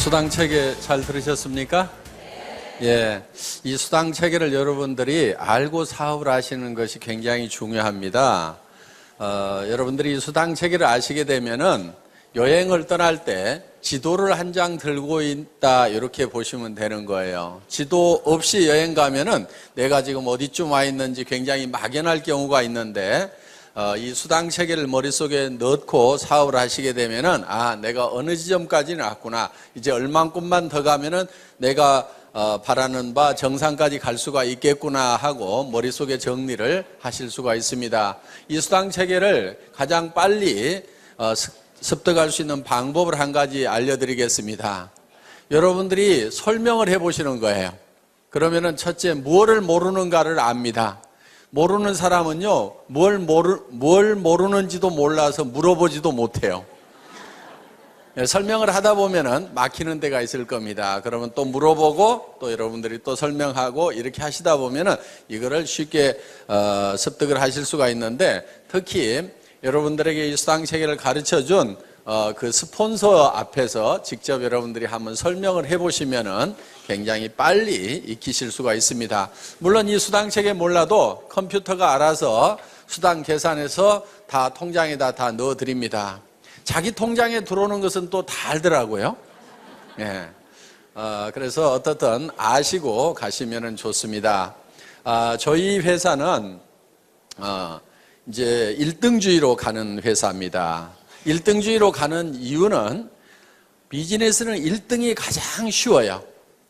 수당 체계 잘 들으셨습니까? 예, 이 수당 체계를 여러분들이 알고 사업을 하시는 것이 굉장히 중요합니다. 여러분들이 이 수당 체계를 아시게 되면은 여행을 떠날 때 지도를 한 장 들고 있다 이렇게 보시면 되는 거예요. 지도 없이 여행 가면은 내가 지금 어디쯤 와 있는지 굉장히 막연할 경우가 있는데 이 수당 체계를 머릿속에 넣고 사업을 하시게 되면은 내가 어느 지점까지는 왔구나. 이제 얼만큼만 더 가면은 내가 바라는 바 정상까지 갈 수가 있겠구나 하고 머릿속에 정리를 하실 수가 있습니다. 이 수당 체계를 가장 빨리 습득할 수 있는 방법을 한 가지 알려드리겠습니다. 여러분들이 설명을 해보시는 거예요. 그러면은 첫째, 무엇을 모르는가를 압니다. 모르는 사람은요, 뭘 모르는지도 몰라서 물어보지도 못해요. 설명을 하다 보면은 막히는 데가 있을 겁니다. 그러면 또 물어보고 또 여러분들이 또 설명하고 이렇게 하시다 보면은 이거를 쉽게 습득을 하실 수가 있는데, 특히 여러분들에게 이 수당 체계를 가르쳐 준 그 스폰서 앞에서 직접 여러분들이 한번 설명을 해보시면은 굉장히 빨리 익히실 수가 있습니다. 물론 이 수당 체계 몰라도 컴퓨터가 알아서 수당 계산해서 다 통장에다 다 넣어드립니다. 자기 통장에 들어오는 것은 또 다 알더라고요. 예. 그래서 어떻든 아시고 가시면은 좋습니다. 저희 회사는 이제 1등주의로 가는 회사입니다. 1등주의로 가는 이유는 비즈니스는 1등이 가장 쉬워요.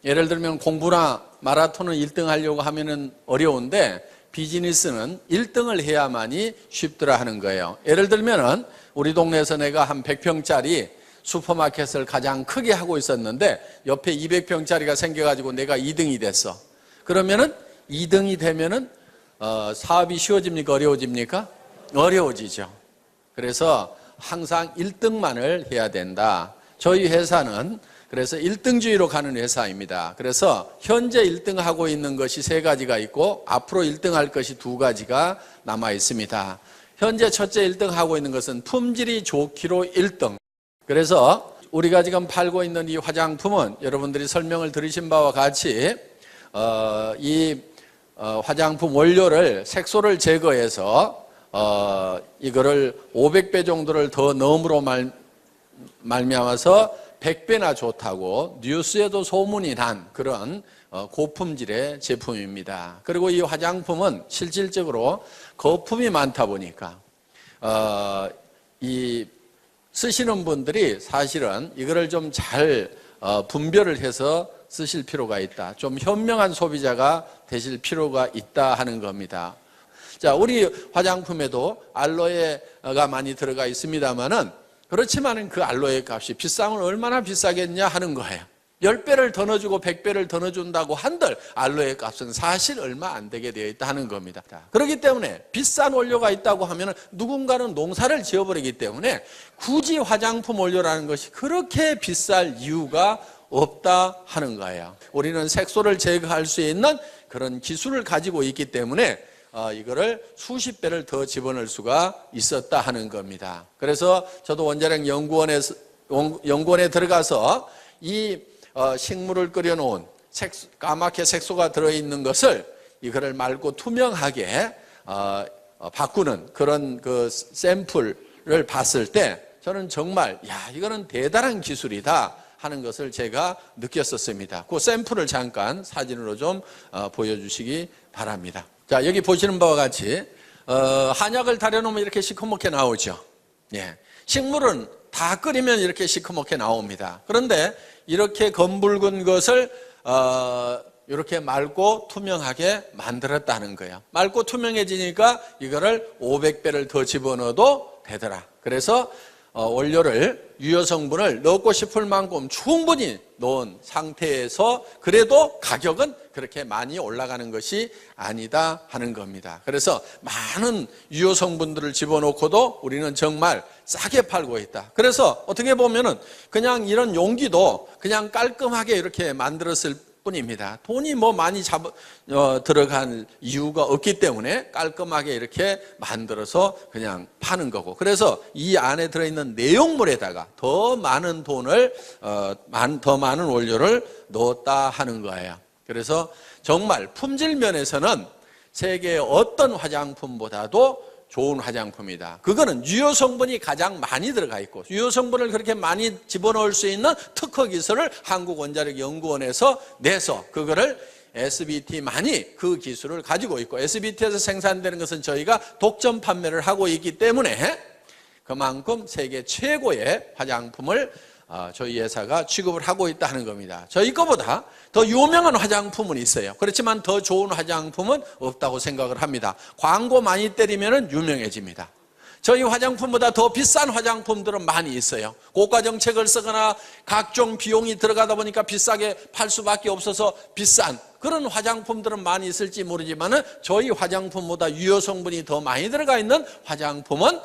예를 들면 공부나 마라톤은 1등 하려고 하면은 어려운데 비즈니스는 1등을 해야만이 쉽더라 하는 거예요. 예를 들면은 우리 동네에서 내가 한 100평짜리 슈퍼마켓을 가장 크게 하고 있었는데 옆에 200평짜리가 생겨가지고 내가 2등이 됐어. 그러면은 2등이 되면은 사업이 쉬워집니까? 어려워집니까? 어려워지죠. 그래서 항상 1등만을 해야 된다. 저희 회사는 그래서 1등주의로 가는 회사입니다. 그래서 현재 1등 하고 있는 것이 3가지가 있고 앞으로 1등 할 것이 2가지가 남아 있습니다. 현재 첫째 1등 하고 있는 것은 품질이 좋기로 1등. 그래서 우리가 지금 팔고 있는 이 화장품은 여러분들이 설명을 들으신 바와 같이 이 화장품 원료를 색소를 제거해서 이거를 500배 정도를 더 넣음으로 말미암아서 100배나 좋다고 뉴스에도 소문이 난 그런 고품질의 제품입니다. 그리고 이 화장품은 실질적으로 거품이 많다 보니까 이 쓰시는 분들이 사실은 이거를 좀 잘 분별을 해서 쓰실 필요가 있다. 좀 현명한 소비자가 되실 필요가 있다 하는 겁니다. 자, 우리 화장품에도 알로에가 많이 들어가 있습니다만은 그렇지만은 그 알로에 값이 비싸면 얼마나 비싸겠냐 하는 거예요. 10배를 더 넣어주고 100배를 더 넣어준다고 한들 알로에 값은 사실 얼마 안 되게 되어 있다 하는 겁니다. 그렇기 때문에 비싼 원료가 있다고 하면 누군가는 농사를 지어버리기 때문에 굳이 화장품 원료라는 것이 그렇게 비쌀 이유가 없다 하는 거예요. 우리는 색소를 제거할 수 있는 그런 기술을 가지고 있기 때문에 이거를 수십 배를 더 집어넣을 수가 있었다 하는 겁니다. 그래서 저도 원자력 연구원에 들어가서 이 식물을 끓여놓은 까맣게 색소가 들어있는 것을 이거를 맑고 투명하게 바꾸는 그런 그 샘플을 봤을 때 저는 정말 이거는 대단한 기술이다 하는 것을 제가 느꼈었습니다. 그 샘플을 잠깐 사진으로 좀 보여주시기 바랍니다. 자, 여기 보시는 바와 같이 한약을 달여놓으면 이렇게 시커멓게 나오죠. 예. 식물은 다 끓이면 이렇게 시커멓게 나옵니다. 그런데 이렇게 검붉은 것을 이렇게 맑고 투명하게 만들었다는 거예요. 맑고 투명해지니까 이거를 500배를 더 집어넣어도 되더라. 그래서 원료를 유효 성분을 넣고 싶을 만큼 충분히 넣은 상태에서 그래도 가격은 그렇게 많이 올라가는 것이 아니다 하는 겁니다. 그래서 많은 유효 성분들을 집어넣고도 우리는 정말 싸게 팔고 있다. 그래서 어떻게 보면은 그냥 이런 용기도 그냥 깔끔하게 이렇게 만들었을 뿐입니다. 돈이 뭐 많이 들어간 이유가 없기 때문에 깔끔하게 이렇게 만들어서 그냥 파는 거고, 그래서 이 안에 들어있는 내용물에다가 더 많은 돈을 더 많은 원료를 넣었다 하는 거예요. 그래서 정말 품질 면에서는 세계의 어떤 화장품보다도 좋은 화장품이다. 그거는 유효 성분이 가장 많이 들어가 있고, 유효 성분을 그렇게 많이 집어넣을 수 있는 특허 기술을 한국원자력연구원에서 내서 그거를 SBT만이 그 기술을 가지고 있고, SBT에서 생산되는 것은 저희가 독점 판매를 하고 있기 때문에 그만큼 세계 최고의 화장품을 저희 회사가 취급을 하고 있다는 겁니다. 저희 거보다 더 유명한 화장품은 있어요. 그렇지만 더 좋은 화장품은 없다고 생각을 합니다. 광고 많이 때리면 유명해집니다. 저희 화장품보다 더 비싼 화장품들은 많이 있어요. 고가 정책을 쓰거나 각종 비용이 들어가다 보니까 비싸게 팔 수밖에 없어서 비싼 그런 화장품들은 많이 있을지 모르지만 저희 화장품보다 유효 성분이 더 많이 들어가 있는 화장품은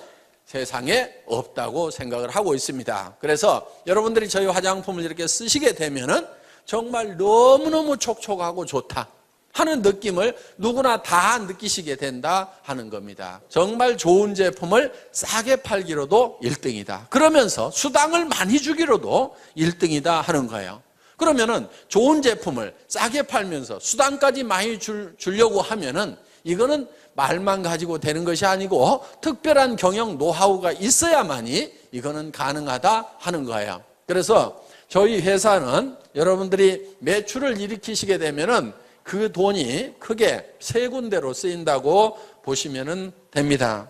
세상에 없다고 생각을 하고 있습니다. 그래서 여러분들이 저희 화장품을 이렇게 쓰시게 되면은 정말 너무너무 촉촉하고 좋다 하는 느낌을 누구나 다 느끼시게 된다 하는 겁니다. 정말 좋은 제품을 싸게 팔기로도 1등이다. 그러면서 수당을 많이 주기로도 1등이다 하는 거예요. 그러면은 좋은 제품을 싸게 팔면서 수당까지 많이 주려고 하면은 이거는 말만 가지고 되는 것이 아니고 특별한 경영 노하우가 있어야만이 이거는 가능하다 하는 거예요. 그래서 저희 회사는 여러분들이 매출을 일으키시게 되면은 그 돈이 크게 세 군데로 쓰인다고 보시면 됩니다.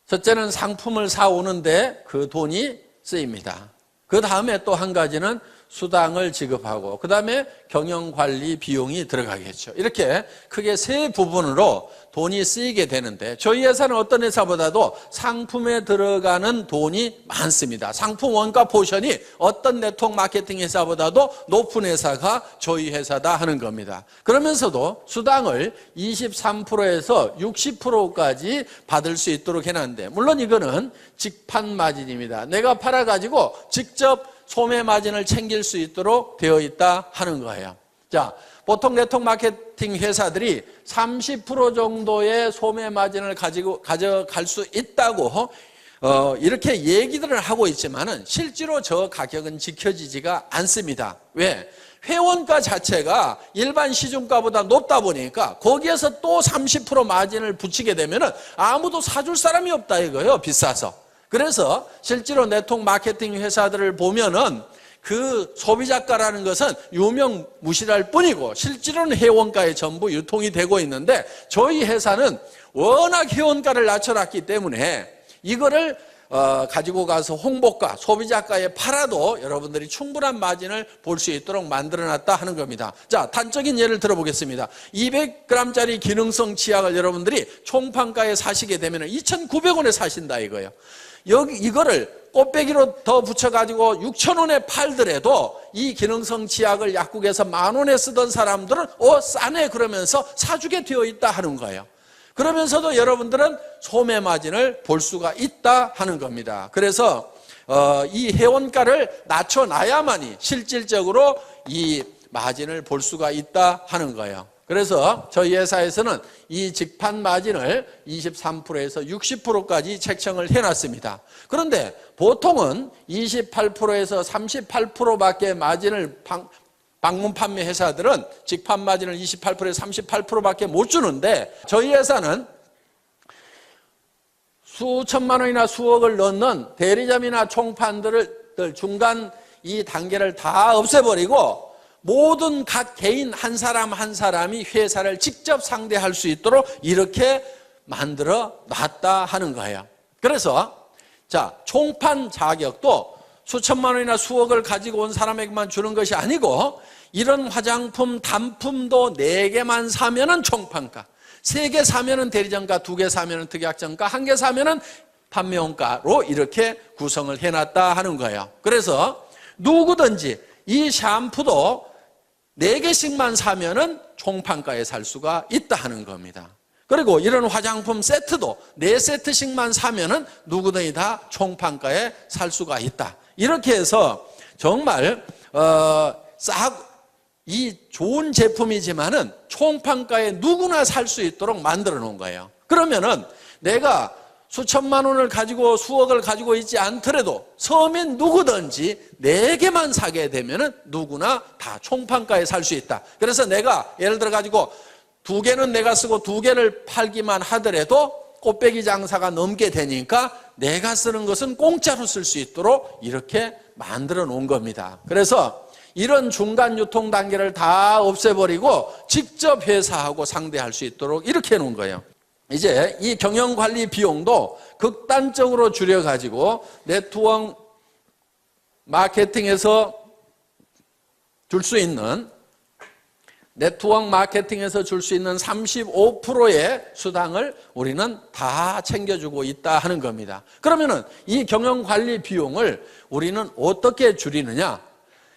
첫째는 상품을 사오는데 그 돈이 쓰입니다. 그 다음에 또 한 가지는 수당을 지급하고, 그 다음에 경영관리 비용이 들어가겠죠. 이렇게 크게 세 부분으로 돈이 쓰이게 되는데, 저희 회사는 어떤 회사보다도 상품에 들어가는 돈이 많습니다. 상품 원가 포션이 어떤 네트워크 마케팅 회사보다도 높은 회사가 저희 회사다 하는 겁니다. 그러면서도 수당을 23%에서 60%까지 받을 수 있도록 해놨는데, 물론 이거는 직판 마진입니다. 내가 팔아가지고 직접 소매 마진을 챙길 수 있도록 되어 있다 하는 거예요. 자, 보통 네트워크 마케팅 회사들이 30% 정도의 소매 마진을 가져갈 수 있다고 이렇게 얘기들을 하고 있지만은 실제로 저 가격은 지켜지지가 않습니다. 왜? 회원가 자체가 일반 시중가보다 높다 보니까 거기에서 또 30% 마진을 붙이게 되면은 아무도 사줄 사람이 없다 이거예요. 비싸서. 그래서 실제로 네트워크 마케팅 회사들을 보면은 그 소비자가라는 것은 유명무실할 뿐이고 실제로는 회원가에 전부 유통이 되고 있는데, 저희 회사는 워낙 회원가를 낮춰놨기 때문에 이거를 가지고 가서 홍보가, 소비자가에 팔아도 여러분들이 충분한 마진을 볼 수 있도록 만들어놨다 하는 겁니다. 자, 단적인 예를 들어보겠습니다. 200g짜리 기능성 치약을 여러분들이 총판가에 사시게 되면 2,900원에 사신다 이거예요. 이거를 꽃배기로 더 붙여가지고 6,000원에 팔더라도 이 기능성 치약을 약국에서 10,000원에 쓰던 사람들은 싸네 그러면서 사주게 되어 있다 하는 거예요. 그러면서도 여러분들은 소매 마진을 볼 수가 있다 하는 겁니다. 그래서 이 회원가를 낮춰놔야만이 실질적으로 이 마진을 볼 수가 있다 하는 거예요. 그래서 저희 회사에서는 이 직판 마진을 23%에서 60%까지 책정을 해놨습니다. 그런데 보통은 28%에서 38%밖에 마진을 방문 판매 회사들은 직판 마진을 28%에서 38%밖에 못 주는데, 저희 회사는 수천만 원이나 수억을 넣는 대리점이나 총판들을 중간 이 단계를 다 없애버리고 모든 각 개인 한 사람 한 사람이 회사를 직접 상대할 수 있도록 이렇게 만들어 놨다 하는 거예요. 그래서 자, 총판 자격도 수천만 원이나 수억을 가지고 온 사람에게만 주는 것이 아니고, 이런 화장품 단품도 4개만 사면은 총판가, 3개 사면은 대리점가, 2개 사면은 특약점가, 1개 사면은 판매원가로 이렇게 구성을 해놨다 하는 거예요. 그래서 누구든지 이 샴푸도 4개씩만 사면은 총판가에 살 수가 있다 하는 겁니다. 그리고 이런 화장품 세트도 4세트씩만 사면은 누구든지 다 총판가에 살 수가 있다. 이렇게 해서 정말 이 좋은 제품이지만은 총판가에 누구나 살 수 있도록 만들어 놓은 거예요. 그러면은 내가 수천만 원을 가지고 수억을 가지고 있지 않더라도 서민 누구든지 4개만 사게 되면은 누구나 다 총판가에 살 수 있다. 그래서 내가 예를 들어 가지고 2개는 내가 쓰고 2개를 팔기만 하더라도 꽃배기 장사가 넘게 되니까 내가 쓰는 것은 공짜로 쓸 수 있도록 이렇게 만들어 놓은 겁니다. 그래서 이런 중간 유통 단계를 다 없애버리고 직접 회사하고 상대할 수 있도록 이렇게 해놓은 거예요. 이제 이 경영관리 비용도 극단적으로 줄여가지고 네트워크 마케팅에서 줄 수 있는 35%의 수당을 우리는 다 챙겨주고 있다 하는 겁니다. 그러면은 이 경영관리 비용을 우리는 어떻게 줄이느냐?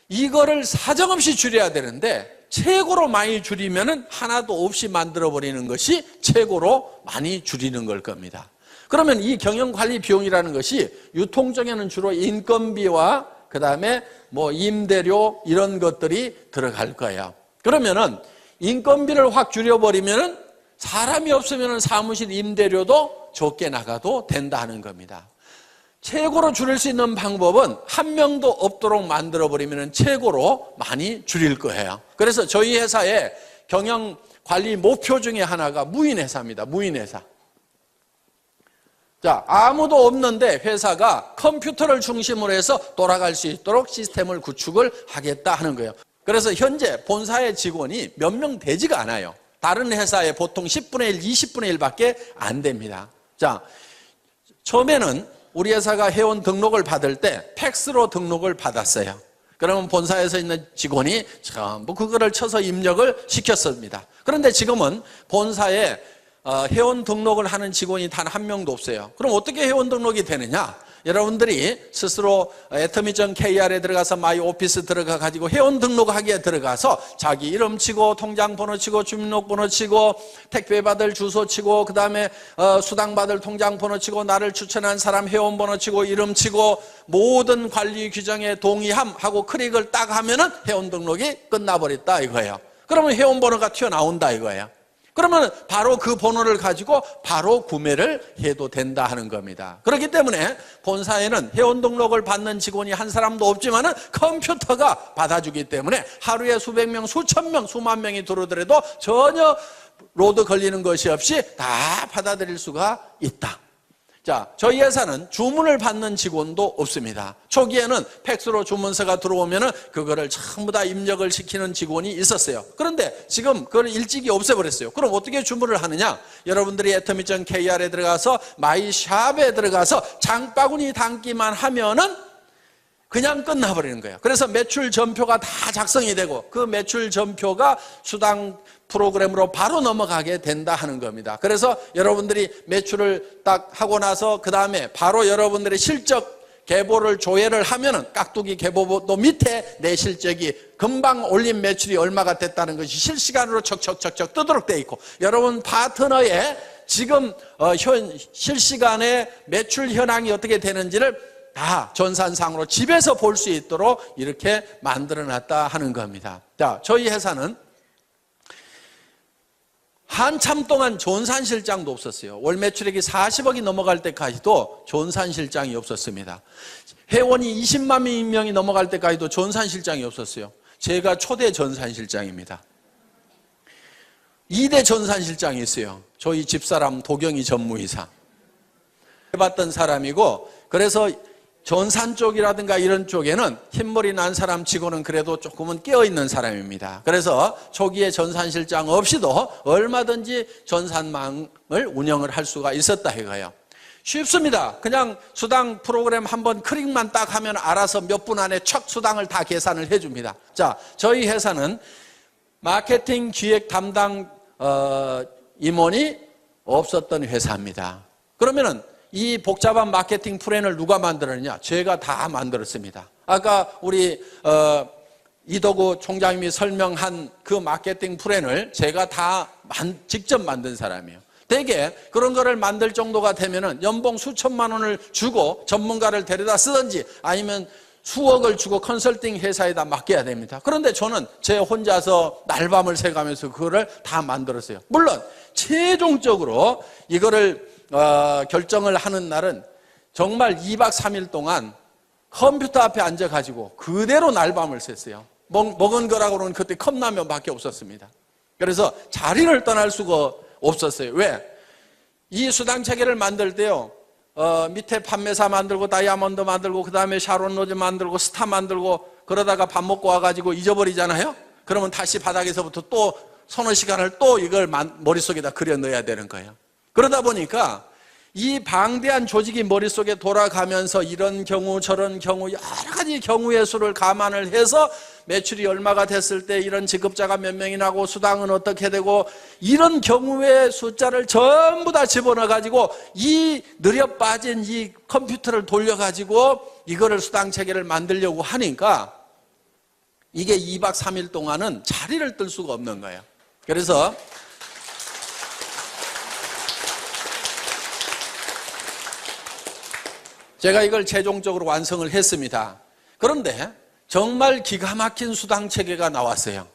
이거를 사정없이 줄여야 되는데 최고로 많이 줄이면은 하나도 없이 만들어버리는 것이 최고로 많이 줄이는 걸 겁니다. 그러면 이 경영관리 비용이라는 것이 유통적에는 주로 인건비와 그 다음에 뭐 임대료 이런 것들이 들어갈 거예요. 그러면은 인건비를 확 줄여버리면은 사람이 없으면은 사무실 임대료도 적게 나가도 된다는 겁니다. 최고로 줄일 수 있는 방법은 한 명도 없도록 만들어버리면 최고로 많이 줄일 거예요. 그래서 저희 회사의 경영관리 목표 중에 하나가 무인회사입니다. 무인회사. 자, 아무도 없는데 회사가 컴퓨터를 중심으로 해서 돌아갈 수 있도록 시스템을 구축을 하겠다 하는 거예요. 그래서 현재 본사의 직원이 몇 명 되지가 않아요. 다른 회사에 보통 10분의 1, 20분의 1밖에 안 됩니다. 자, 처음에는 우리 회사가 회원 등록을 받을 때 팩스로 등록을 받았어요. 그러면 본사에서 있는 직원이 전부 그거를 쳐서 입력을 시켰습니다. 그런데 지금은 본사에 회원 등록을 하는 직원이 단 한 명도 없어요. 그럼 어떻게 회원 등록이 되느냐? 여러분들이 스스로 atomy.kr에 들어가서 마이 오피스 들어가 가지고 회원 등록하기에 들어가서 자기 이름 치고 통장 번호 치고 주민등록번호 치고 택배 받을 주소 치고 그 다음에 수당 받을 통장 번호 치고 나를 추천한 사람 회원 번호 치고 이름 치고 모든 관리 규정에 동의함 하고 클릭을 딱 하면은 회원 등록이 끝나버렸다 이거예요. 그러면 회원 번호가 튀어나온다 이거예요. 그러면 바로 그 번호를 가지고 바로 구매를 해도 된다 하는 겁니다. 그렇기 때문에 본사에는 회원 등록을 받는 직원이 한 사람도 없지만은 컴퓨터가 받아주기 때문에 하루에 수백 명, 수천 명, 수만 명이 들어오더라도 전혀 로드 걸리는 것이 없이 다 받아들일 수가 있다. 자, 저희 회사는 주문을 받는 직원도 없습니다. 초기에는 팩스로 주문서가 들어오면은 그거를 전부 다 입력을 시키는 직원이 있었어요. 그런데 지금 그걸 일찍이 없애버렸어요. 그럼 어떻게 주문을 하느냐? 여러분들이 atomy.kr에 들어가서 마이샵에 들어가서 장바구니 담기만 하면은 그냥 끝나버리는 거예요. 그래서 매출 전표가 다 작성이 되고 그 매출 전표가 수당 프로그램으로 바로 넘어가게 된다 하는 겁니다. 그래서 여러분들이 매출을 딱 하고 나서 그 다음에 바로 여러분들의 실적 계보를 조회를 하면은 깍두기 계보도 밑에 내 실적이 금방 올린 매출이 얼마가 됐다는 것이 실시간으로 척척척척 뜨도록 돼 있고 여러분 파트너의 지금 실시간에 매출 현황이 어떻게 되는지를 다 전산상으로 집에서 볼 수 있도록 이렇게 만들어 놨다 하는 겁니다. 자, 저희 회사는 한참 동안 전산실장도 없었어요. 월 매출액이 40억이 넘어갈 때까지도 전산실장이 없었습니다. 회원이 20만 명이 넘어갈 때까지도 전산실장이 없었어요. 제가 초대 전산실장입니다. 2대 전산실장이 있어요. 저희 집사람 도경이 전무이사 해봤던 사람이고 그래서 전산 쪽이라든가 이런 쪽에는 흰머리 난 사람 치고는 그래도 조금은 깨어있는 사람입니다. 그래서 초기에 전산실장 없이도 얼마든지 전산망을 운영을 할 수가 있었다 이거예요. 쉽습니다. 그냥 수당 프로그램 한번 클릭만 딱 하면 알아서 몇 분 안에 척 수당을 다 계산을 해줍니다. 자, 저희 회사는 마케팅 기획 담당 임원이 없었던 회사입니다. 그러면은 이 복잡한 마케팅 플랜을 누가 만들었느냐? 제가 다 만들었습니다. 아까 우리 이덕우 총장님이 설명한 그 마케팅 플랜을 제가 다 직접 만든 사람이에요. 대개 그런 거를 만들 정도가 되면은 연봉 수천만 원을 주고 전문가를 데려다 쓰든지 아니면 수억을 주고 컨설팅 회사에다 맡겨야 됩니다. 그런데 저는 제 혼자서 날밤을 새가면서 그거를 다 만들었어요. 물론 최종적으로 이거를 결정을 하는 날은 정말 2박 3일 동안 컴퓨터 앞에 앉아가지고 그대로 날밤을 샜어요. 먹은 거라고는 그때 컵라면밖에 없었습니다. 그래서 자리를 떠날 수가 없었어요. 왜? 이 수당 체계를 만들 때요, 밑에 판매사 만들고 다이아몬드 만들고 그 다음에 샤론 로즈 만들고 스타 만들고 그러다가 밥 먹고 와가지고 잊어버리잖아요. 그러면 다시 바닥에서부터 또 서너 시간을 또 이걸 머릿속에다 그려 넣어야 되는 거예요. 그러다 보니까 이 방대한 조직이 머릿속에 돌아가면서 이런 경우 저런 경우 여러 가지 경우의 수를 감안을 해서 매출이 얼마가 됐을 때 이런 지급자가 몇 명이 나고 수당은 어떻게 되고 이런 경우의 숫자를 전부 다 집어넣어 가지고 이 느려 빠진 이 컴퓨터를 돌려 가지고 이거를 수당 체계를 만들려고 하니까 이게 2박 3일 동안은 자리를 뜰 수가 없는 거예요. 그래서 제가 이걸 최종적으로 완성을 했습니다. 그런데 정말 기가 막힌 수당 체계가 나왔어요.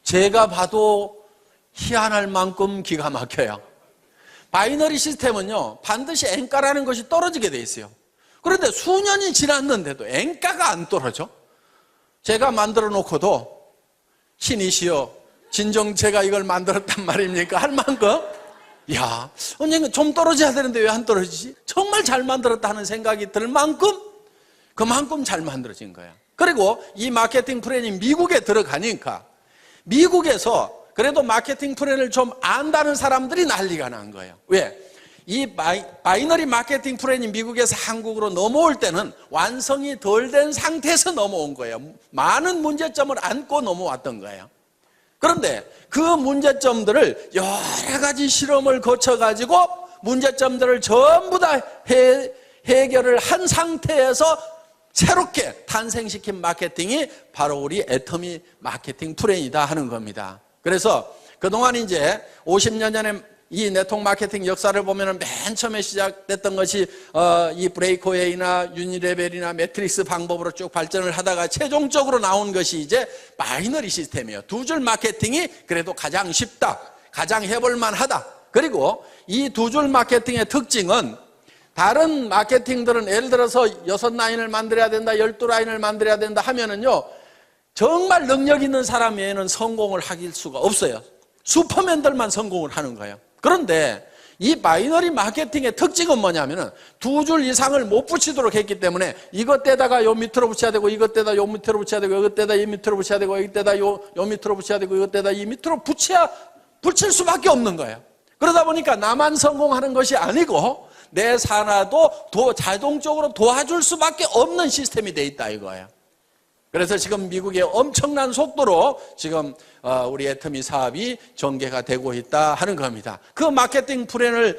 제가 봐도 희한할 만큼 기가 막혀요. 바이너리 시스템은요, 반드시 엔가라는 것이 떨어지게 돼 있어요. 그런데 수년이 지났는데도 엔가가 안 떨어져. 제가 만들어 놓고도 신이시여, 진정 제가 이걸 만들었단 말입니까? 할 만큼 야, 언젠가 좀 떨어져야 되는데 왜 안 떨어지지? 정말 잘 만들었다 하는 생각이 들 만큼 그만큼 잘 만들어진 거예요. 그리고 이 마케팅 플랜이 미국에 들어가니까 미국에서 그래도 마케팅 플랜을 좀 안다는 사람들이 난리가 난 거예요. 왜? 이 바이너리 마케팅 플랜이 미국에서 한국으로 넘어올 때는 완성이 덜 된 상태에서 넘어온 거예요. 많은 문제점을 안고 넘어왔던 거예요. 그런데 그 문제점들을 여러 가지 실험을 거쳐가지고 문제점들을 전부 다 해결을 한 상태에서 새롭게 탄생시킨 마케팅이 바로 우리 애터미 마케팅 플랜이다 하는 겁니다. 그래서 그동안 이제 50년 전에 이 네트워크 마케팅 역사를 보면은 맨 처음에 시작됐던 것이 이 브레이크웨이나 유니레벨이나 매트릭스 방법으로 쭉 발전을 하다가 최종적으로 나온 것이 이제 바이너리 시스템이에요. 두 줄 마케팅이 그래도 가장 쉽다, 가장 해볼만 하다. 그리고 이 두 줄 마케팅의 특징은 다른 마케팅들은 예를 들어서 6라인을 만들어야 된다, 12라인을 만들어야 된다 하면은요, 정말 능력 있는 사람 외에는 성공을 하길 수가 없어요. 슈퍼맨들만 성공을 하는 거예요. 그런데 이 바이너리 마케팅의 특징은 뭐냐면은 두 줄 이상을 못 붙이도록 했기 때문에 이것 때다가 요 밑으로 붙여야 되고 이것 때다 요 밑으로 붙여야 되고 이것 때다 이 밑으로 붙여야 되고 이것 때다 요 밑으로 붙여야 되고 이것 때다 이 밑으로 붙일 수밖에 없는 거예요. 그러다 보니까 나만 성공하는 것이 아니고 내 산하도 자동적으로 도와줄 수밖에 없는 시스템이 돼 있다 이거예요. 그래서 지금 미국의 엄청난 속도로 지금 우리 애터미 사업이 전개가 되고 있다 하는 겁니다. 그 마케팅 플랜을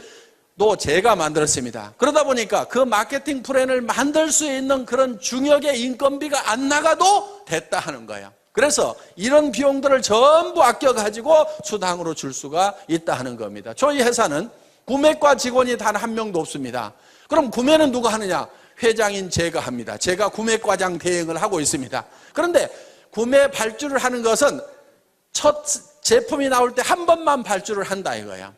또 제가 만들었습니다. 그러다 보니까 그 마케팅 플랜을 만들 수 있는 그런 중역의 인건비가 안 나가도 됐다 하는 거예요. 그래서 이런 비용들을 전부 아껴가지고 수당으로 줄 수가 있다 하는 겁니다. 저희 회사는 구매과 직원이 단 한 명도 없습니다. 그럼 구매는 누가 하느냐? 회장인 제가 합니다. 제가 구매과장 대행을 하고 있습니다. 그런데 구매 발주를 하는 것은 첫 제품이 나올 때 한 번만 발주를 한다 이거야.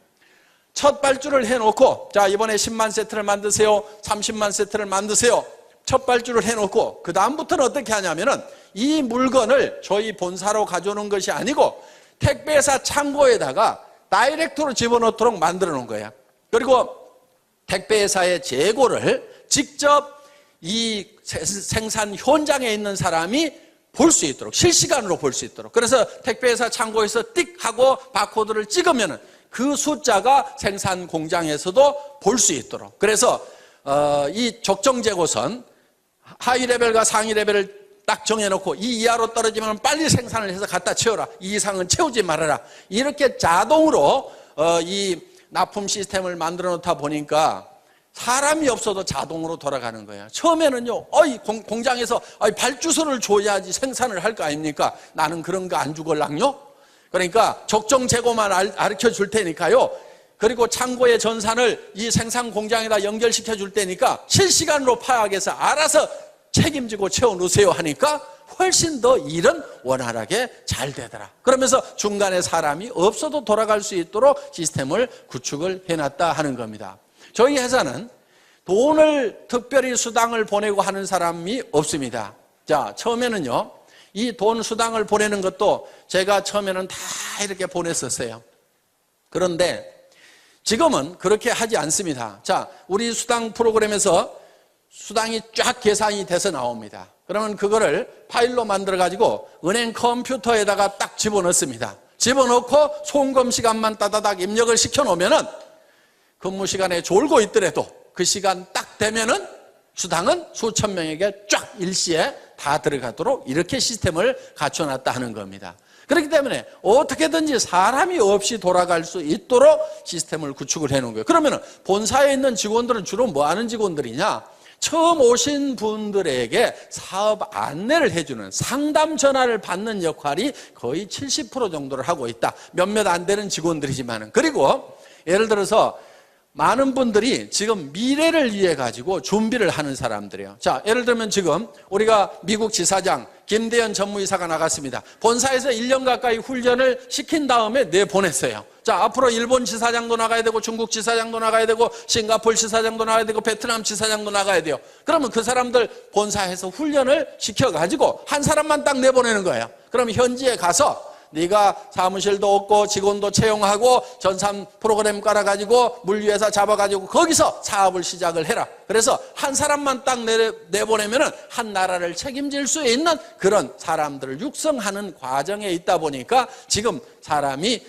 첫 발주를 해놓고 자 이번에 10만 세트를 만드세요, 30만 세트를 만드세요. 첫 발주를 해놓고 그 다음부터는 어떻게 하냐면은 이 물건을 저희 본사로 가져오는 것이 아니고 택배사 창고에다가 다이렉트로 집어넣도록 만들어 놓은 거야. 그리고 택배사의 재고를 직접 이 생산 현장에 있는 사람이 볼 수 있도록, 실시간으로 볼 수 있도록. 그래서 택배회사 창고에서 띡 하고 바코드를 찍으면 그 숫자가 생산 공장에서도 볼 수 있도록. 그래서 이 적정 재고선 하위 레벨과 상위 레벨을 딱 정해놓고 이 이하로 떨어지면 빨리 생산을 해서 갖다 채워라, 이 이상은 채우지 말아라. 이렇게 자동으로 이 납품 시스템을 만들어 놓다 보니까 사람이 없어도 자동으로 돌아가는 거예요. 처음에는요, 공장에서 발주서를 줘야지 생산을 할 거 아닙니까? 나는 그런 거 안 주걸랑요? 그러니까 적정 재고만 가르쳐 줄 테니까요. 그리고 창고의 전산을 이 생산 공장에다 연결시켜 줄 테니까 실시간으로 파악해서 알아서 책임지고 채워놓으세요 하니까 훨씬 더 일은 원활하게 잘 되더라. 그러면서 중간에 사람이 없어도 돌아갈 수 있도록 시스템을 구축을 해놨다 하는 겁니다. 저희 회사는 돈을 특별히 수당을 보내고 하는 사람이 없습니다. 자, 처음에는요, 이 돈 수당을 보내는 것도 제가 처음에는 다 이렇게 보냈었어요. 그런데 지금은 그렇게 하지 않습니다. 자, 우리 수당 프로그램에서 수당이 쫙 계산이 돼서 나옵니다. 그러면 그거를 파일로 만들어 가지고 은행 컴퓨터에다가 딱 집어넣습니다. 집어넣고 송금 시간만 따다닥 입력을 시켜 놓으면은 근무 시간에 졸고 있더라도 그 시간 딱 되면은 수당은 수천 명에게 쫙 일시에 다 들어가도록 이렇게 시스템을 갖춰놨다 하는 겁니다. 그렇기 때문에 어떻게든지 사람이 없이 돌아갈 수 있도록 시스템을 구축을 해놓은 거예요. 그러면 본사에 있는 직원들은 주로 뭐 하는 직원들이냐? 처음 오신 분들에게 사업 안내를 해주는 상담 전화를 받는 역할이 거의 70% 정도를 하고 있다. 몇몇 안 되는 직원들이지만은. 그리고 예를 들어서 많은 분들이 지금 미래를 위해 가지고 준비를 하는 사람들이에요. 자, 예를 들면 지금 우리가 미국 지사장 김대현 전무이사가 나갔습니다. 본사에서 1년 가까이 훈련을 시킨 다음에 내보냈어요. 자, 앞으로 일본 지사장도 나가야 되고 중국 지사장도 나가야 되고 싱가포르 지사장도 나가야 되고 베트남 지사장도 나가야 돼요. 그러면 그 사람들 본사에서 훈련을 시켜가지고 한 사람만 딱 내보내는 거예요. 그럼 현지에 가서 네가 사무실도 없고 직원도 채용하고 전산 프로그램 깔아가지고 물류회사 잡아가지고 거기서 사업을 시작을 해라. 그래서 한 사람만 딱 내보내면은 한 나라를 책임질 수 있는 그런 사람들을 육성하는 과정에 있다 보니까 지금 사람이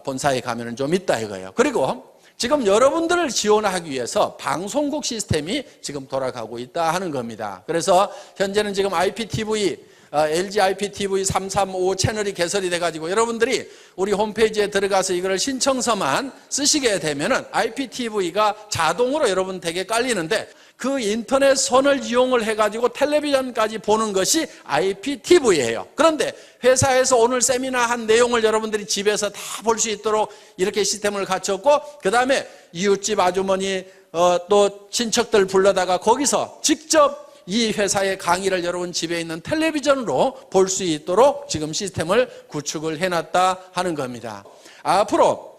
본사에 가면은 좀 있다 이거예요. 그리고 지금 여러분들을 지원하기 위해서 방송국 시스템이 지금 돌아가고 있다 하는 겁니다. 그래서 현재는 지금 IPTV LG IPTV 335 채널이 개설이 돼가지고 여러분들이 우리 홈페이지에 들어가서 이걸 신청서만 쓰시게 되면은 IPTV가 자동으로 여러분 댁에 깔리는데 그 인터넷 선을 이용을 해가지고 텔레비전까지 보는 것이 IPTV예요. 그런데 회사에서 오늘 세미나 한 내용을 여러분들이 집에서 다 볼 수 있도록 이렇게 시스템을 갖췄고 그 다음에 이웃집 아주머니 또 친척들 불러다가 거기서 직접 이 회사의 강의를 여러분 집에 있는 텔레비전으로 볼 수 있도록 지금 시스템을 구축을 해놨다 하는 겁니다. 앞으로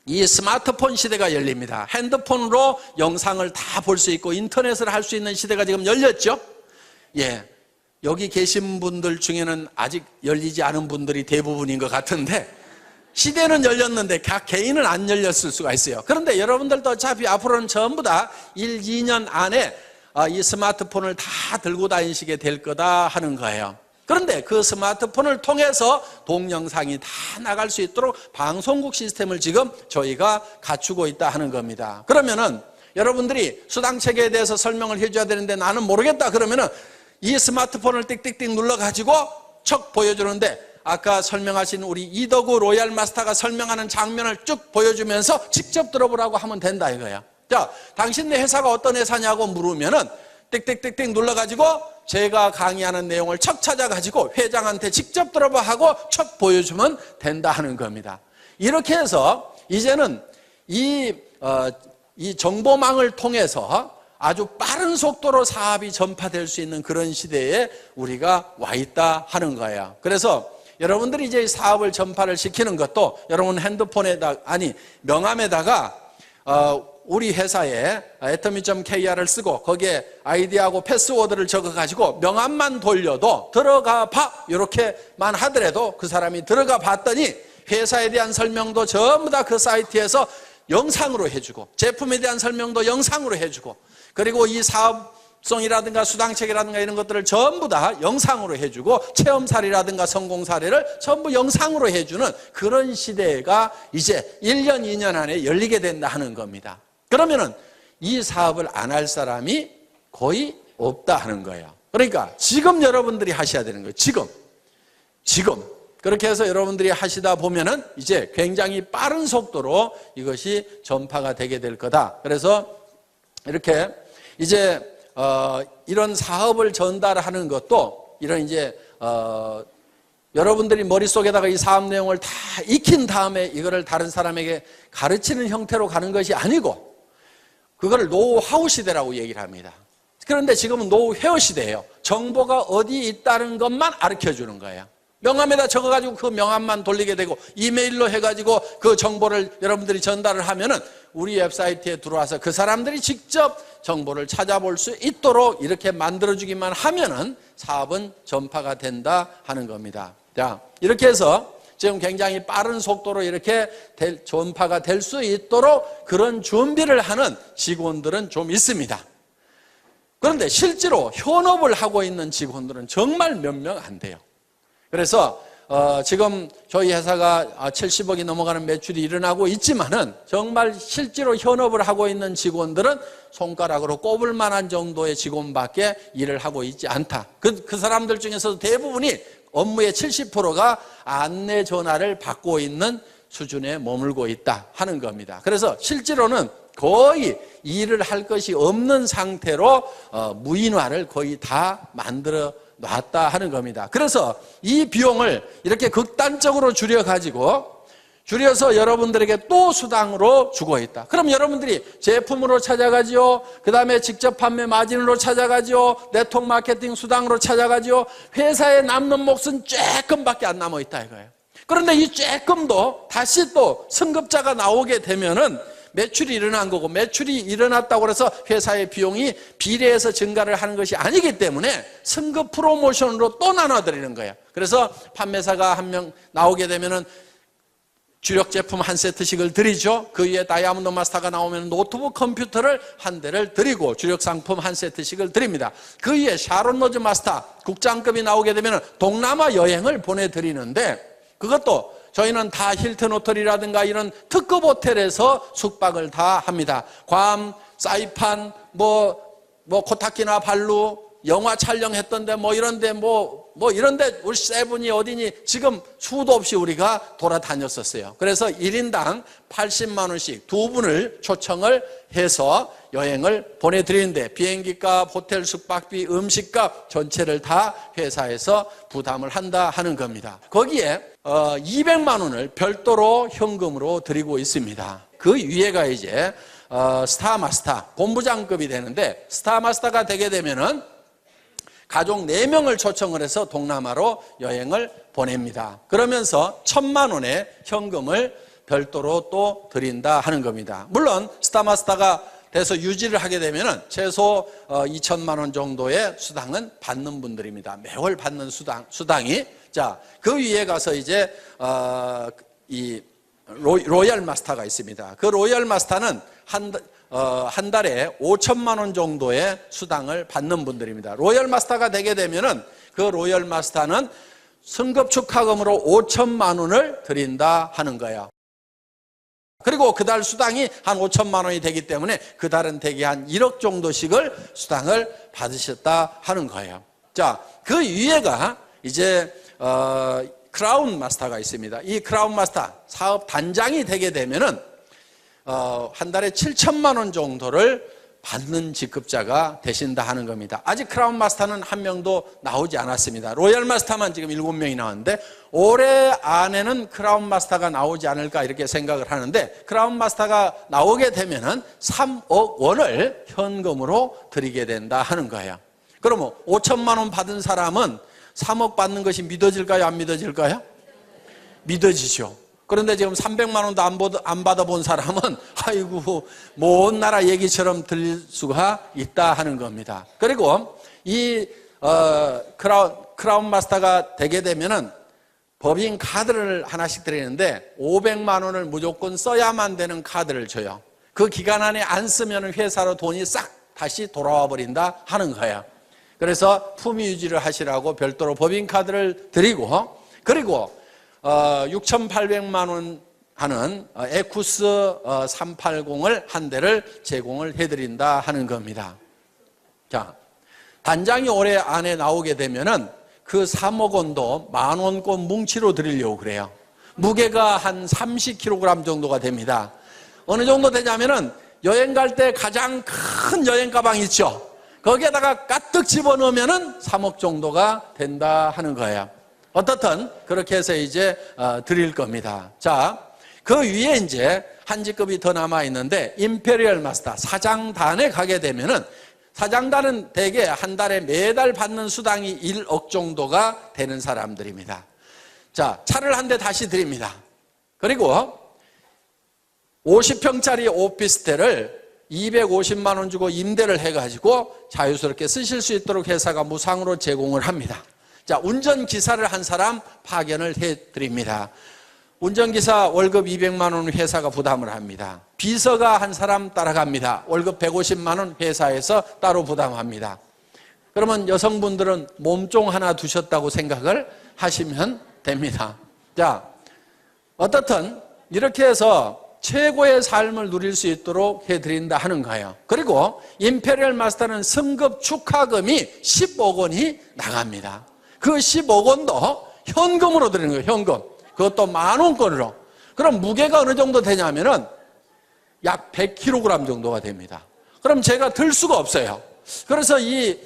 이 스마트폰 시대가 열립니다. 핸드폰으로 영상을 다 볼 수 있고 인터넷을 할 수 있는 시대가 지금 열렸죠? 예. 여기 계신 분들 중에는 아직 열리지 않은 분들이 대부분인 것 같은데 시대는 열렸는데 각 개인은 안 열렸을 수가 있어요. 그런데 여러분들도 어차피 앞으로는 전부 다 1, 2년 안에 이 스마트폰을 다 들고 다니시게 될 거다 하는 거예요. 그런데 그 스마트폰을 통해서 동영상이 다 나갈 수 있도록 방송국 시스템을 지금 저희가 갖추고 있다 하는 겁니다. 그러면은 여러분들이 수당체계에 대해서 설명을 해줘야 되는데 나는 모르겠다 그러면은 이 스마트폰을 띡띡띡 눌러가지고 척 보여주는데 아까 설명하신 우리 이덕우 로얄 마스터가 설명하는 장면을 쭉 보여주면서 직접 들어보라고 하면 된다 이거예요. 자, 당신네 회사가 어떤 회사냐고 물으면은 띡띡띡띡 눌러가지고 제가 강의하는 내용을 척 찾아가지고 회장한테 직접 들어봐 하고 척 보여주면 된다 하는 겁니다. 이렇게 해서 이제는 이 정보망을 통해서 아주 빠른 속도로 사업이 전파될 수 있는 그런 시대에 우리가 와 있다 하는 거예요. 그래서 여러분들이 이제 사업을 전파를 시키는 것도 여러분 핸드폰에다 명함에다가 우리 회사에 atomy.kr을 쓰고 거기에 아이디하고 패스워드를 적어가지고 명함만 돌려도 들어가 봐 이렇게만 하더라도 그 사람이 들어가 봤더니 회사에 대한 설명도 전부 다 그 사이트에서 영상으로 해주고 제품에 대한 설명도 영상으로 해주고 그리고 이 사업성이라든가 수당책이라든가 이런 것들을 전부 다 영상으로 해주고 체험사례라든가 성공사례를 전부 영상으로 해주는 그런 시대가 이제 1년, 2년 안에 열리게 된다 하는 겁니다. 그러면은 이 사업을 안 할 사람이 거의 없다 하는 거예요. 그러니까 지금 여러분들이 하셔야 되는 거예요. 지금. 그렇게 해서 여러분들이 하시다 보면은 이제 굉장히 빠른 속도로 이것이 전파가 되게 될 거다. 그래서 이렇게 이제 이런 사업을 전달하는 것도 이런 이제 여러분들이 머릿속에다가 이 사업 내용을 다 익힌 다음에 이거를 다른 사람에게 가르치는 형태로 가는 것이 아니고 그걸 노하우 시대라고 얘기를 합니다. 그런데 지금은 노후 회화 시대예요. 정보가 어디 있다는 것만 가르쳐주는 거예요. 명함에다 적어가지고 그 명함만 돌리게 되고 이메일로 해가지고 그 정보를 여러분들이 전달을 하면은 우리 웹사이트에 들어와서 그 사람들이 직접 정보를 찾아볼 수 있도록 이렇게 만들어주기만 하면은 사업은 전파가 된다 하는 겁니다. 자, 이렇게 해서 지금 굉장히 빠른 속도로 이렇게 전파가 될 수 있도록 그런 준비를 하는 직원들은 좀 있습니다. 그런데 실제로 현업을 하고 있는 직원들은 정말 몇 명 안 돼요. 그래서 지금 저희 회사가 70억이 넘어가는 매출이 일어나고 있지만은 정말 실제로 현업을 하고 있는 직원들은 손가락으로 꼽을 만한 정도의 직원밖에 일을 하고 있지 않다. 그 사람들 중에서도 대부분이 업무의 70%가 안내 전화를 받고 있는 수준에 머물고 있다 하는 겁니다. 그래서 실제로는 거의 일을 할 것이 없는 상태로 무인화를 거의 다 만들어 놨다 하는 겁니다. 그래서 이 비용을 이렇게 극단적으로 줄여서 여러분들에게 또 수당으로 주고 있다. 그럼 여러분들이 제품으로 찾아가지요. 그 다음에 직접 판매 마진으로 찾아가지요. 네트워크 마케팅 수당으로 찾아가지요. 회사에 남는 몫은 조금밖에 안 남아 있다 이거예요. 그런데 이 조금도 다시 또 승급자가 나오게 되면은 매출이 일어난 거고, 매출이 일어났다고 해서 회사의 비용이 비례해서 증가를 하는 것이 아니기 때문에 승급 프로모션으로 또 나눠드리는 거예요. 그래서 판매사가 한 명 나오게 되면은 주력 제품 한 세트씩을 드리죠. 그 위에 다이아몬드 마스터가 나오면 노트북 컴퓨터를 한 대를 드리고 주력 상품 한 세트씩을 드립니다. 그 위에 샤론 로즈 마스터 국장급이 나오게 되면 동남아 여행을 보내드리는데, 그것도 저희는 다 힐튼 호텔이라든가 이런 특급 호텔에서 숙박을 다 합니다. 괌, 사이판, 코타키나 발루, 영화 촬영했던데 이런데 이런데 우리 세븐이 어디니 지금 수도 없이 우리가 돌아다녔었어요. 그래서 1인당 80만 원씩 두 분을 초청을 해서 여행을 보내드리는데 비행기값, 호텔 숙박비, 음식값 전체를 다 회사에서 부담을 한다 하는 겁니다. 거기에 200만 원을 별도로 현금으로 드리고 있습니다. 그 위에가 이제 스타마스터 본부장급이 되는데, 스타마스터가 되게 되면은 가족 4명을 초청을 해서 동남아로 여행을 보냅니다. 그러면서 1,000만 원의 현금을 별도로 또 드린다 하는 겁니다. 물론 스타마스터가 돼서 유지를 하게 되면은 최소 2천만 원 정도의 수당은 받는 분들입니다. 매월 받는 수당이. 자, 그 위에 가서 이제 이 로얄 마스터가 있습니다. 그 로얄 마스터는 한 달에 5천만 원 정도의 수당을 받는 분들입니다. 로얄 마스터가 되게 되면은 그 로얄 마스터는 승급 축하금으로 5천만 원을 드린다 하는 거예요. 그리고 그달 수당이 한 5천만 원이 되기 때문에 그달은 대개 한 1억 정도씩을 수당을 받으셨다 하는 거예요. 자, 그 위에가 이제 크라운 마스터가 있습니다. 이 크라운 마스터 사업 단장이 되게 되면은 한 달에 7천만 원 정도를 받는 직급자가 되신다 하는 겁니다. 아직 크라운 마스터는 한 명도 나오지 않았습니다. 로얄 마스터만 지금 7명이 나왔는데 올해 안에는 크라운 마스터가 나오지 않을까 이렇게 생각을 하는데, 크라운 마스터가 나오게 되면은 3억 원을 현금으로 드리게 된다 하는 거예요. 그러면 5천만 원 받은 사람은 3억 받는 것이 믿어질까요? 안 믿어질까요? 믿어지죠. 그런데 지금 300만 원도 안 받아본 사람은 아이고 먼 나라 얘기처럼 들릴 수가 있다 하는 겁니다. 그리고 이 크라운 마스터가 되게 되면은 법인 카드를 하나씩 드리는데 500만 원을 무조건 써야만 되는 카드를 줘요. 그 기간 안에 안 쓰면 회사로 돈이 싹 다시 돌아와 버린다 하는 거예요. 그래서 품위 유지를 하시라고 별도로 법인 카드를 드리고, 그리고 6,800만 원 하는 에쿠스 380을 한 대를 제공을 해드린다 하는 겁니다. 자, 단장이 올해 안에 나오게 되면은 그 3억 원도 10,000원권 뭉치로 드리려고 그래요. 무게가 한 30kg 정도가 됩니다. 어느 정도 되냐면은 여행 갈 때 가장 큰 여행 가방 있죠? 거기에다가 가득 집어넣으면은 3억 정도가 된다 하는 거예요. 어떻든 그렇게 해서 이제 드릴 겁니다. 자, 그 위에 이제 한 직급이 더 남아 있는데 임페리얼 마스터 사장단에 가게 되면은 사장단은 대개 한 달에 매달 받는 수당이 1억 정도가 되는 사람들입니다. 자, 차를 한 대 다시 드립니다. 그리고 50평짜리 오피스텔을 250만 원 주고 임대를 해가지고 자유스럽게 쓰실 수 있도록 회사가 무상으로 제공을 합니다. 자, 운전기사를 한 사람 파견을 해드립니다. 운전기사 월급 200만 원 회사가 부담을 합니다. 비서가 한 사람 따라갑니다. 월급 150만 원 회사에서 따로 부담합니다. 그러면 여성분들은 몸종 하나 두셨다고 생각을 하시면 됩니다. 자, 어떻든 이렇게 해서 최고의 삶을 누릴 수 있도록 해드린다 하는 거예요. 그리고 임페리얼 마스터는 승급 축하금이 10억 원이 나갑니다. 그 10억 원도 현금으로 드리는 거예요. 현금. 그것도 10,000원권으로. 그럼 무게가 어느 정도 되냐면은 약 100kg 정도가 됩니다. 그럼 제가 들 수가 없어요. 그래서 이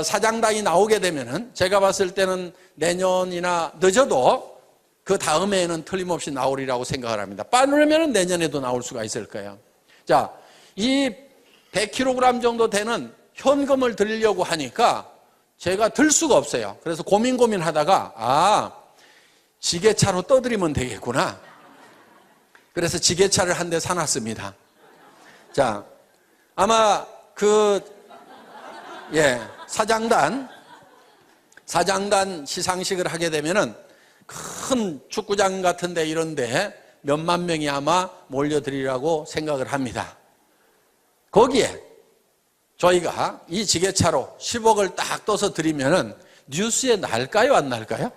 사장당이 나오게 되면은 제가 봤을 때는 내년이나 늦어도 그 다음해에는 틀림없이 나오리라고 생각을 합니다. 빠르면 내년에도 나올 수가 있을 거예요. 자, 이 100kg 정도 되는 현금을 드리려고 하니까 제가 들 수가 없어요. 그래서 고민하다가 지게차로 떠드리면 되겠구나. 그래서 지게차를 한 대 사놨습니다. 자, 아마 사장단 시상식을 하게 되면은 큰 축구장 같은데 이런데 몇만 명이 아마 몰려들이라고 생각을 합니다. 거기에 저희가 이 지게차로 10억을 딱 떠서 드리면은 뉴스에 날까요, 안 날까요?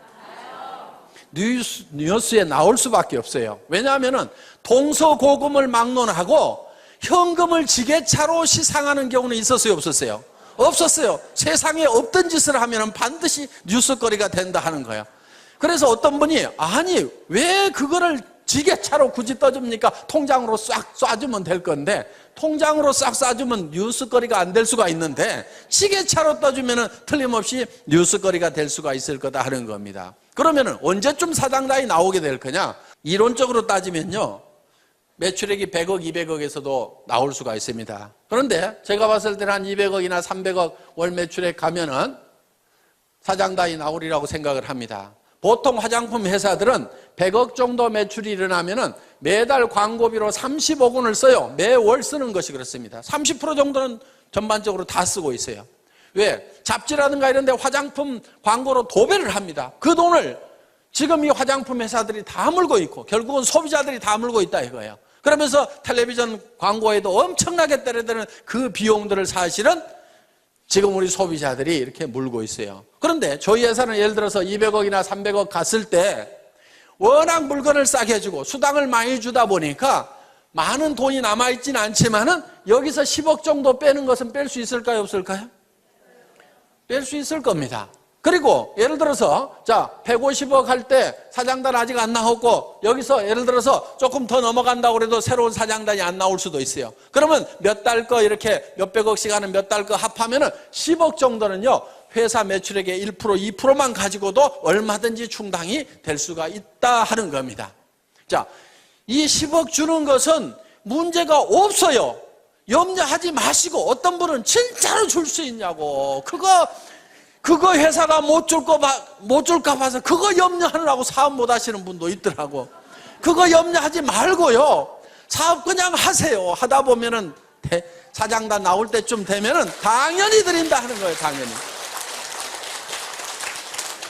뉴스에 나올 수밖에 없어요. 왜냐하면은 동서고금을 막론하고 현금을 지게차로 시상하는 경우는 있었어요, 없었어요? 없었어요. 세상에 없던 짓을 하면은 반드시 뉴스거리가 된다 하는 거예요. 그래서 어떤 분이 왜 그거를 지게차로 굳이 떠줍니까? 통장으로 싹 쏴주면 될 건데 통장으로 싹 쏴주면 뉴스거리가 안 될 수가 있는데 지게차로 떠주면 틀림없이 뉴스거리가 될 수가 있을 거다 하는 겁니다. 그러면 언제쯤 사장단이 나오게 될 거냐? 이론적으로 따지면요, 매출액이 100억, 200억에서도 나올 수가 있습니다. 그런데 제가 봤을 때는 한 200억이나 300억 월 매출액 가면은 사장단이 나오리라고 생각을 합니다. 보통 화장품 회사들은 100억 정도 매출이 일어나면은 매달 광고비로 30억 원을 써요. 매월 쓰는 것이 그렇습니다. 30% 정도는 전반적으로 다 쓰고 있어요. 왜? 잡지라든가 이런 데 화장품 광고로 도배를 합니다. 그 돈을 지금 이 화장품 회사들이 다 물고 있고 결국은 소비자들이 다 물고 있다 이거예요. 그러면서 텔레비전 광고에도 엄청나게 때려드는 그 비용들을 사실은 지금 우리 소비자들이 이렇게 물고 있어요. 그런데 저희 회사는 예를 들어서 200억이나 300억 갔을 때 워낙 물건을 싸게 주고 수당을 많이 주다 보니까 많은 돈이 남아있지는 않지만은 여기서 10억 정도 빼는 것은 뺄 수 있을까요, 없을까요? 뺄 수 있을 겁니다. 그리고 예를 들어서 150억 할 때 사장단 아직 안 나왔고 여기서 예를 들어서 조금 더 넘어간다고 해도 새로운 사장단이 안 나올 수도 있어요. 그러면 몇 달 거 이렇게 몇백억씩 하는 몇 달 거 합하면은 10억 정도는요, 회사 매출액의 1%, 2%만 가지고도 얼마든지 충당이 될 수가 있다 하는 겁니다. 자, 이 10억 주는 것은 문제가 없어요. 염려하지 마시고, 어떤 분은 진짜로 줄 수 있냐고, 그거 회사가 못 줄까 봐서 그거 염려하느라고 사업 못 하시는 분도 있더라고. 그거 염려하지 말고요, 사업 그냥 하세요. 하다 보면은 사장단 나올 때쯤 되면은 당연히 드린다 하는 거예요. 당연히.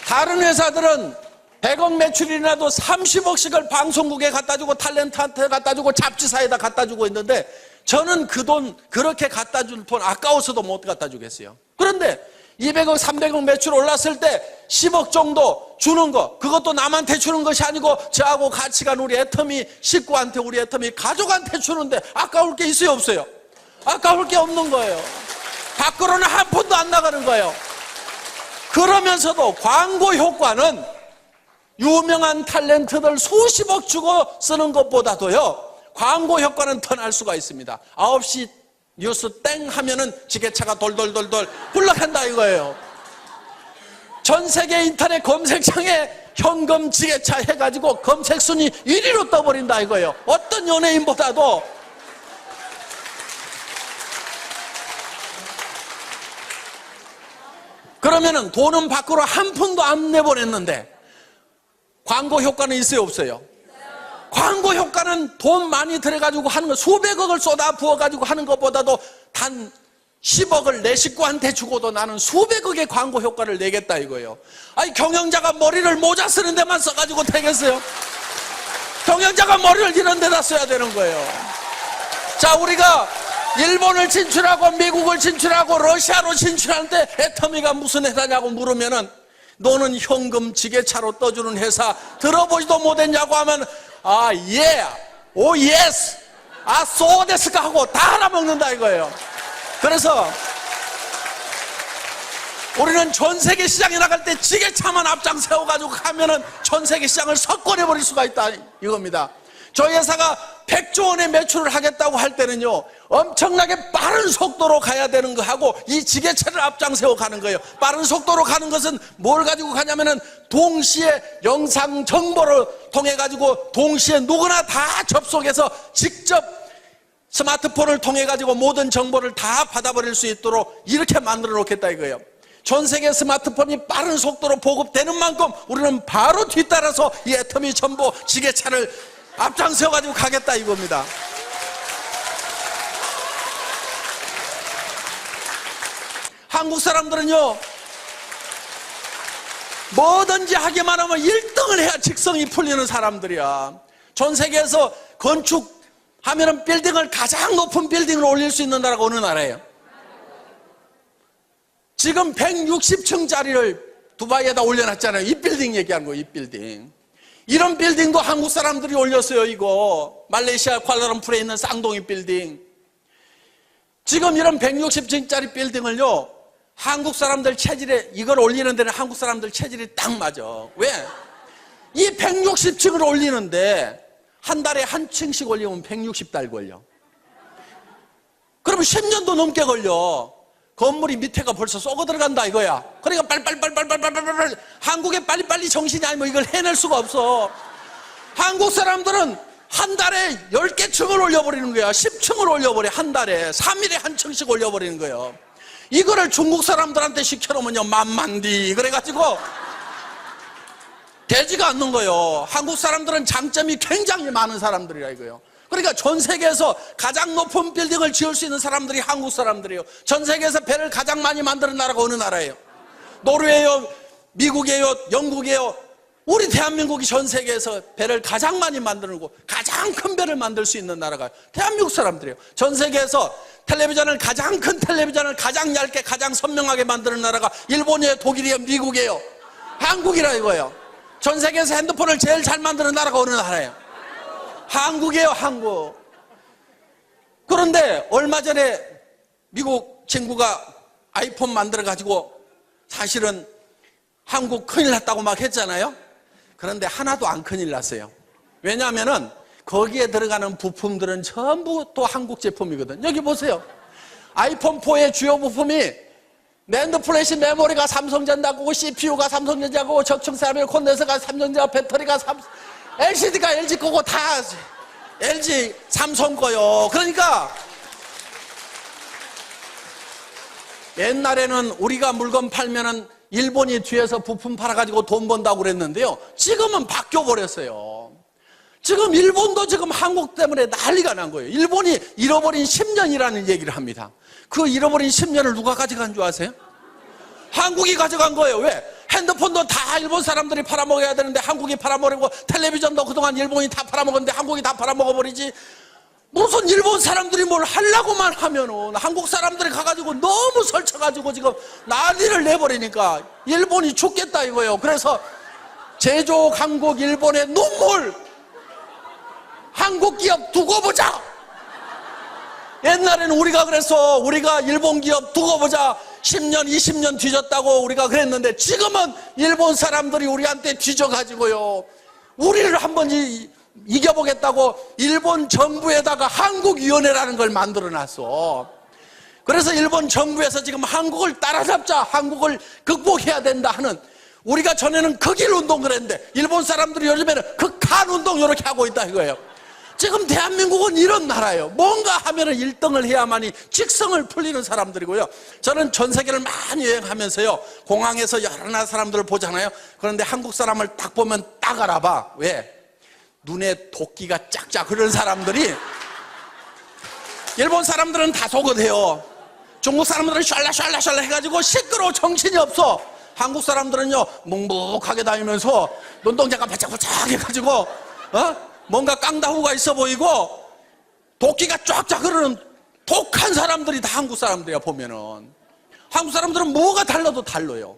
다른 회사들은 100억 매출이 나도 30억씩을 방송국에 갖다 주고 탤런트한테 갖다 주고 잡지사에다 갖다 주고 있는데 저는 그 돈, 그렇게 갖다 줄 돈 아까워서도 못 갖다 주겠어요. 그런데 200억, 300억 매출 올랐을 때 10억 정도 주는 거, 그것도 남한테 주는 것이 아니고 저하고 같이 간 우리 애터미 식구한테, 우리 애터미 가족한테 주는데 아까울 게 있어요, 없어요? 아까울 게 없는 거예요. 밖으로는 한 푼도 안 나가는 거예요. 그러면서도 광고 효과는 유명한 탤런트들 수십억 주고 쓰는 것보다도요, 광고 효과는 더 날 수가 있습니다. 9시 뉴스 땡 하면은 지게차가 돌돌돌돌 굴러간다 이거예요. 전 세계 인터넷 검색창에 현금 지게차 해가지고 검색 순위 1위로 떠버린다 이거예요. 어떤 연예인보다도. 그러면은 돈은 밖으로 한 푼도 안 내보냈는데 광고 효과는 있어요, 없어요? 광고 효과는 돈 많이 들여가지고 하는 거, 수백억을 쏟아 부어가지고 하는 것보다도 단 10억을 내 식구한테 주고도 나는 수백억의 광고 효과를 내겠다 이거예요. 아니, 경영자가 머리를 모자 쓰는 데만 써가지고 되겠어요? 경영자가 머리를 이런 데다 써야 되는 거예요. 자, 우리가 일본을 진출하고 미국을 진출하고 러시아로 진출하는데 애터미가 무슨 회사냐고 물으면은 너는 현금 지게차로 떠주는 회사 들어보지도 못했냐고 하면 예, 오 예스, 소데스까 하고 다 알아먹는다 이거예요. 그래서 우리는 전 세계 시장에 나갈 때 지게차만 앞장 세워가지고 가면은 전 세계 시장을 석권해버릴 수가 있다 이겁니다. 저희 회사가 100조 원의 매출을 하겠다고 할 때는요, 엄청나게 빠른 속도로 가야 되는 거하고 이 지게차를 앞장 세워 가는 거예요. 빠른 속도로 가는 것은 뭘 가지고 가냐면은 동시에 영상 정보를 통해 가지고 동시에 누구나 다 접속해서 직접 스마트폰을 통해 가지고 모든 정보를 다 받아버릴 수 있도록 이렇게 만들어 놓겠다 이거예요. 전 세계 스마트폰이 빠른 속도로 보급되는 만큼 우리는 바로 뒤따라서 이 애터미 정보 지게차를 앞장서 가지고 가겠다 이겁니다. 한국 사람들은요, 뭐든지 하기만 하면 1등을 해야 직성이 풀리는 사람들이야. 전 세계에서 건축하면은 빌딩을 가장 높은 빌딩을 올릴 수 있는 나라가 어느 나라예요? 지금 160층짜리를 두바이에다 올려놨잖아요. 이 빌딩 얘기하는 거예요, 이 빌딩. 이런 빌딩도 한국 사람들이 올렸어요, 이거. 말레이시아 쿠알라룸푸르에 있는 쌍둥이 빌딩. 지금 이런 160층짜리 빌딩을요, 한국 사람들 체질에, 이걸 올리는 데는 한국 사람들 체질이 딱 맞아. 왜? 이 160층을 올리는데 한 달에 한 층씩 올리면 160달 걸려. 그러면 10년도 넘게 걸려. 건물이 밑에가 벌써 썩어 들어간다 이거야. 그러니까 빨리 한국에 빨리빨리 정신이 아니면 이걸 해낼 수가 없어. 한국 사람들은 한 달에 10개 층을 올려버리는 거야. 10층을 올려버려. 한 달에 3일에 한 층씩 올려버리는 거예요. 이거를 중국 사람들한테 시켜놓으면요, 만만디 그래가지고 되지가 않는 거예요. 한국 사람들은 장점이 굉장히 많은 사람들이라 이거예요. 그러니까 전 세계에서 가장 높은 빌딩을 지을 수 있는 사람들이 한국 사람들이에요. 전 세계에서 배를 가장 많이 만드는 나라가 어느 나라예요? 노르웨이요, 미국이에요, 영국이에요. 우리 대한민국이 전 세계에서 배를 가장 많이 만드는 곳, 가장 큰 배를 만들 수 있는 나라가 대한민국 사람들이에요. 전 세계에서 텔레비전을, 가장 큰 텔레비전을 가장 얇게 가장 선명하게 만드는 나라가 일본이에요, 독일이에요, 미국이에요, 한국이라 이거예요. 전 세계에서 핸드폰을 제일 잘 만드는 나라가 어느 나라예요? 한국이에요, 한국. 그런데 얼마 전에 미국 친구가 아이폰 만들어 가지고 사실은 한국 큰일 났다고 막 했잖아요. 그런데 하나도 안 큰일 났어요. 왜냐하면은 거기에 들어가는 부품들은 전부 또 한국 제품이거든. 여기 보세요. 아이폰 4의 주요 부품이 낸드 플래시 메모리가 삼성전자고, CPU가 삼성전자고, 적층사면 콘덴서가 삼성전자, 배터리가 LCD가 LG 거고 다 LG 삼성 거요. 그러니까 옛날에는 우리가 물건 팔면은 일본이 뒤에서 부품 팔아가지고 돈 번다고 그랬는데요, 지금은 바뀌어 버렸어요. 지금 일본도 지금 한국 때문에 난리가 난 거예요. 일본이 잃어버린 10년이라는 얘기를 합니다. 그 잃어버린 10년을 누가 가져간 줄 아세요? 한국이 가져간 거예요. 왜? 핸드폰도 다 일본 사람들이 팔아먹어야 되는데 한국이 팔아먹고, 텔레비전도 그동안 일본이 다 팔아먹었는데 한국이 다 팔아먹어버리지. 무슨 일본 사람들이 뭘 하려고만 하면은 한국 사람들이 가가지고 너무 설쳐가지고 지금 난리를 내버리니까 일본이 죽겠다 이거예요. 그래서 제조 강국 일본의 눈물, 한국 기업 두고 보자. 옛날에는 우리가 그래서 우리가 일본 기업 두고 보자, 10년 20년 뒤졌다고 우리가 그랬는데 지금은 일본 사람들이 우리한테 뒤져가지고요, 우리를 한번 이겨보겠다고 일본 정부에다가 한국위원회라는 걸 만들어놨어. 그래서 일본 정부에서 지금 한국을 따라잡자, 한국을 극복해야 된다 하는, 우리가 전에는 극일 운동 그랬는데 일본 사람들이 요즘에는 극한 운동 이렇게 하고 있다 이거예요. 지금 대한민국은 이런 나라예요. 뭔가 하면은 1등을 해야만이 직성을 풀리는 사람들이고요. 저는 전 세계를 많이 여행하면서요, 공항에서 여러 나라 사람들을 보잖아요. 그런데 한국 사람을 딱 보면 딱 알아봐. 왜? 눈에 도끼가 짝짝 흐르는 사람들이, 일본 사람들은 다 속어대요. 중국 사람들은 샬라샬라샬라 해가지고 시끄러워 정신이 없어. 한국 사람들은요 묵묵하게 다니면서 눈동자가 바짝바짝 해가지고 뭔가 깡다구가 있어 보이고 도끼가 쫙쫙 흐르는 독한 사람들이 다 한국 사람들이야. 보면은 한국 사람들은 뭐가 달라도 달라요.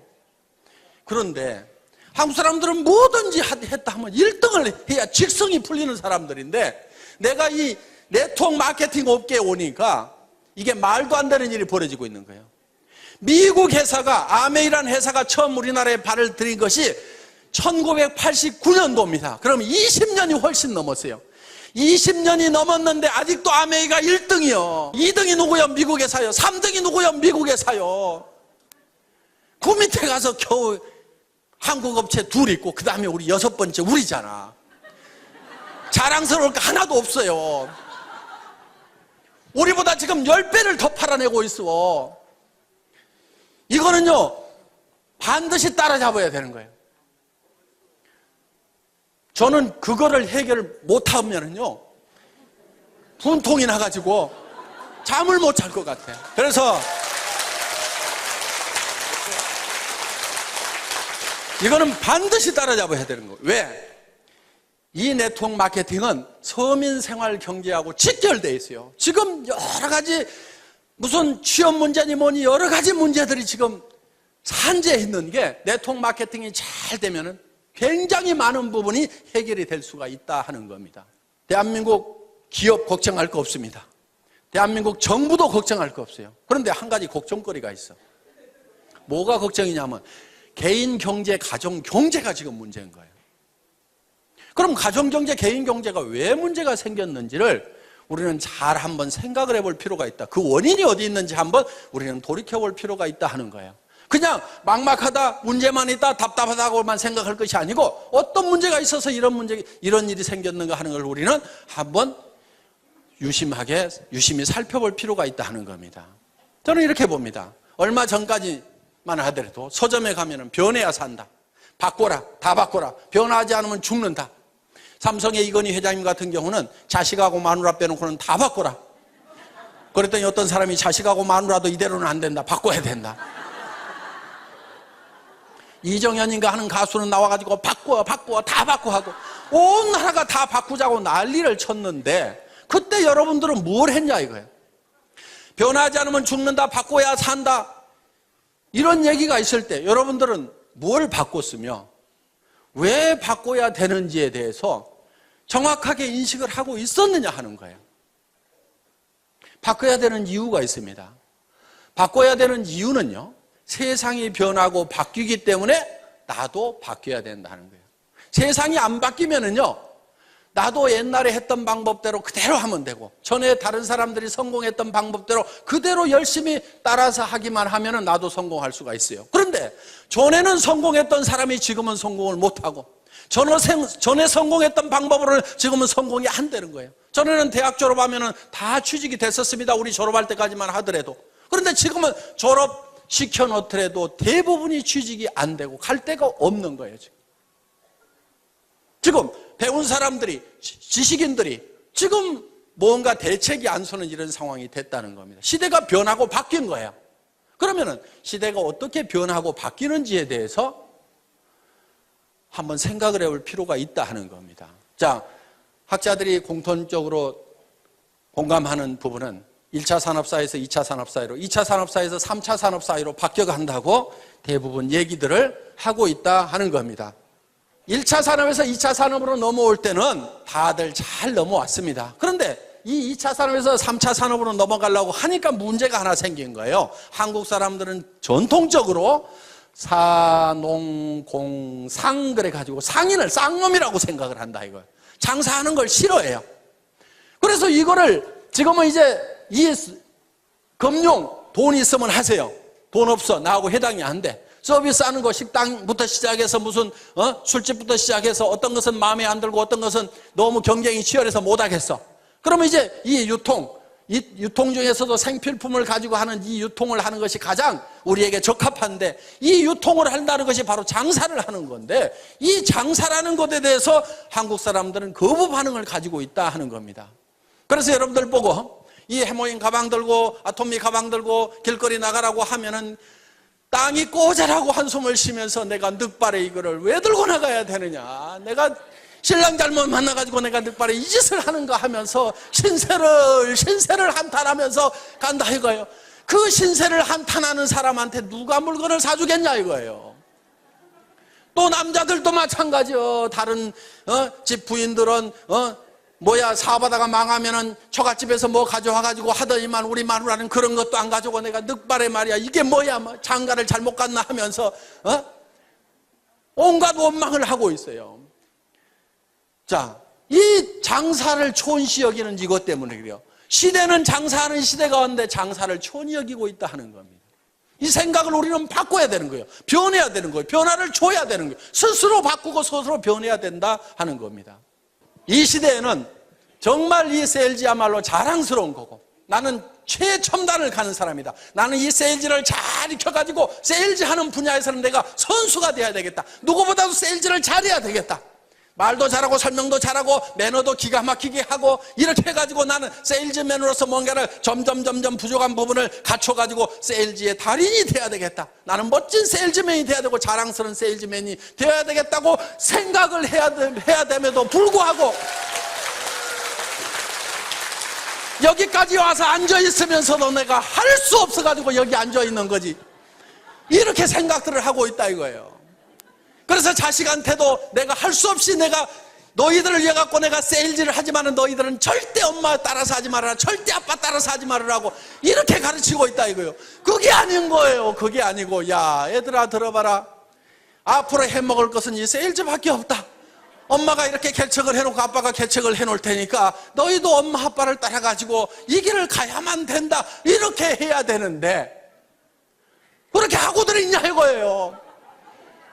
그런데 한국 사람들은 뭐든지 했다 하면 1등을 해야 직성이 풀리는 사람들인데, 내가 이 네트워크 마케팅 업계에 오니까 이게 말도 안 되는 일이 벌어지고 있는 거예요. 미국 회사가, 아메이라는 회사가 처음 우리나라에 발을 들인 것이 1989년도입니다. 그럼 20년이 훨씬 넘었어요. 20년이 넘었는데 아직도 아메이가 1등이요. 2등이 누구요? 미국 회사요. 3등이 누구요? 미국 회사요. 그 밑에 가서 겨우 한국 업체 둘 있고 그 다음에 우리 6번째 우리잖아. 자랑스러울 거 하나도 없어요. 우리보다 지금 10배를 더 팔아내고 있어. 이거는요 반드시 따라잡아야 되는 거예요. 저는 그거를 해결 못하면은요 분통이 나가지고 잠을 못 잘 것 같아요. 그래서 이거는 반드시 따라잡아야 되는 거예요. 왜? 이 네트워크 마케팅은 서민 생활 경제하고 직결되어 있어요. 지금 여러 가지 무슨 취업 문제니 뭐니 여러 가지 문제들이 지금 산재해 있는 게, 네트워크 마케팅이 잘 되면은 굉장히 많은 부분이 해결이 될 수가 있다 하는 겁니다. 대한민국 기업 걱정할 거 없습니다. 대한민국 정부도 걱정할 거 없어요. 그런데 한 가지 걱정거리가 있어. 뭐가 걱정이냐면 개인 경제, 가정 경제가 지금 문제인 거예요. 그럼 가정 경제, 개인 경제가 왜 문제가 생겼는지를 우리는 잘 한번 생각을 해볼 필요가 있다. 그 원인이 어디 있는지 한번 우리는 돌이켜볼 필요가 있다 하는 거예요. 그냥 막막하다, 문제만 있다, 답답하다고만 생각할 것이 아니고 어떤 문제가 있어서 이런 일이 생겼는가 하는 걸 우리는 한번 유심히 살펴볼 필요가 있다 하는 겁니다. 저는 이렇게 봅니다. 얼마 전까지만 하더라도 서점에 가면은 변해야 산다, 바꿔라, 다 바꿔라, 변하지 않으면 죽는다. 삼성의 이건희 회장님 같은 경우는 자식하고 마누라 빼놓고는 다 바꿔라. 그랬더니 어떤 사람이 자식하고 마누라도 이대로는 안 된다, 바꿔야 된다. 이정현인가 하는 가수는 나와가지고 바꿔 다 바꿔 하고 온 나라가 다 바꾸자고 난리를 쳤는데, 그때 여러분들은 뭘 했냐 이거예요. 변하지 않으면 죽는다, 바꿔야 산다, 이런 얘기가 있을 때 여러분들은 뭘 바꿨으며 왜 바꿔야 되는지에 대해서 정확하게 인식을 하고 있었느냐 하는 거예요. 바꿔야 되는 이유가 있습니다. 바꿔야 되는 이유는요, 세상이 변하고 바뀌기 때문에 나도 바뀌어야 된다는 거예요. 세상이 안 바뀌면은요, 나도 옛날에 했던 방법대로 그대로 하면 되고, 전에 다른 사람들이 성공했던 방법대로 그대로 열심히 따라서 하기만 하면은 나도 성공할 수가 있어요. 그런데 전에는 성공했던 사람이 지금은 성공을 못하고, 전에 성공했던 방법으로는 지금은 성공이 안 되는 거예요. 전에는 대학 졸업하면은 다 취직이 됐었습니다. 우리 졸업할 때까지만 하더라도. 그런데 지금은 졸업시켜 놓더라도 대부분이 취직이 안 되고 갈 데가 없는 거예요. 지금 배운 사람들이, 지식인들이 지금 뭔가 대책이 안 서는 이런 상황이 됐다는 겁니다. 시대가 변하고 바뀐 거예요. 그러면은 시대가 어떻게 변하고 바뀌는지에 대해서 한번 생각을 해볼 필요가 있다 하는 겁니다. 자, 학자들이 공통적으로 공감하는 부분은 1차 산업사회에서 2차 산업사회로, 2차 산업사회에서 3차 산업사회로 바뀌어간다고 대부분 얘기들을 하고 있다 하는 겁니다. 1차 산업에서 2차 산업으로 넘어올 때는 다들 잘 넘어왔습니다. 그런데 이 2차 산업에서 3차 산업으로 넘어가려고 하니까 문제가 하나 생긴 거예요. 한국 사람들은 전통적으로 사농공상 그래가지고 상인을 쌍놈이라고 생각을 한다 이거예요. 장사하는 걸 싫어해요. 그래서 이거를 지금은 이제 이 금융, 돈 있으면 하세요. 돈 없어, 나하고 해당이 안 돼. 서비스하는 거, 식당부터 시작해서 무슨 술집부터 시작해서 어떤 것은 마음에 안 들고 어떤 것은 너무 경쟁이 치열해서 못하겠어. 그러면 이제 이 유통 중에서도 생필품을 가지고 하는 이 유통을 하는 것이 가장 우리에게 적합한데, 이 유통을 한다는 것이 바로 장사를 하는 건데, 이 장사라는 것에 대해서 한국 사람들은 거부 반응을 가지고 있다 하는 겁니다. 그래서 여러분들 보고 이 해모인 가방 들고 아토미 가방 들고 길거리 나가라고 하면은 땅이 꼬자라고 한숨을 쉬면서 내가 늑발에 이거를 왜 들고 나가야 되느냐, 내가 신랑 잘못 만나가지고 내가 늑발에 이 짓을 하는가 하면서 신세를 한탄하면서 간다 이거예요. 그 신세를 한탄하는 사람한테 누가 물건을 사주겠냐 이거예요. 또 남자들도 마찬가지요. 다른 집 부인들은 사업하다가 망하면은 처갓집에서 뭐 가져와가지고 하더니만 우리 마누라는 그런 것도 안 가져오고 내가 늑발에 말이야 이게 뭐야 장가를 잘못 갔나 하면서 온갖 원망을 하고 있어요. 자, 이 장사를 촌시 여기는 이것 때문에 그래요. 시대는 장사하는 시대가 왔는데 장사를 촌히 여기고 있다 하는 겁니다. 이 생각을 우리는 바꿔야 되는 거예요. 변해야 되는 거예요. 변화를 줘야 되는 거예요. 스스로 바꾸고 스스로 변해야 된다 하는 겁니다. 이 시대에는 정말 이 세일즈야말로 자랑스러운 거고, 나는 최첨단을 가는 사람이다. 나는 이 세일즈를 잘 익혀가지고 세일즈 하는 분야에서는 내가 선수가 돼야 되겠다. 누구보다도 세일즈를 잘해야 되겠다. 말도 잘하고 설명도 잘하고 매너도 기가 막히게 하고 이렇게 해가지고 나는 세일즈맨으로서 뭔가를 점점 부족한 부분을 갖춰가지고 세일즈의 달인이 돼야 되겠다. 나는 멋진 세일즈맨이 돼야 되고 자랑스러운 세일즈맨이 되어야 되겠다고 생각을 해야 됨에도 불구하고 여기까지 와서 앉아있으면서도 내가 할 수 없어가지고 여기 앉아있는 거지, 이렇게 생각들을 하고 있다 이거예요. 그래서 자식한테도 내가 할 수 없이 내가 너희들을 위해 갖고 내가 세일즈를 하지만은 너희들은 절대 엄마 따라서 하지 말아라, 절대 아빠 따라서 하지 말으라고 이렇게 가르치고 있다 이거예요. 그게 아닌 거예요. 그게 아니고, 야 얘들아 들어봐라, 앞으로 해먹을 것은 이 세일즈밖에 없다. 엄마가 이렇게 개척을 해놓고 아빠가 개척을 해놓을 테니까 너희도 엄마 아빠를 따라가지고 이 길을 가야만 된다, 이렇게 해야 되는데 그렇게 하고들 있냐 이거예요.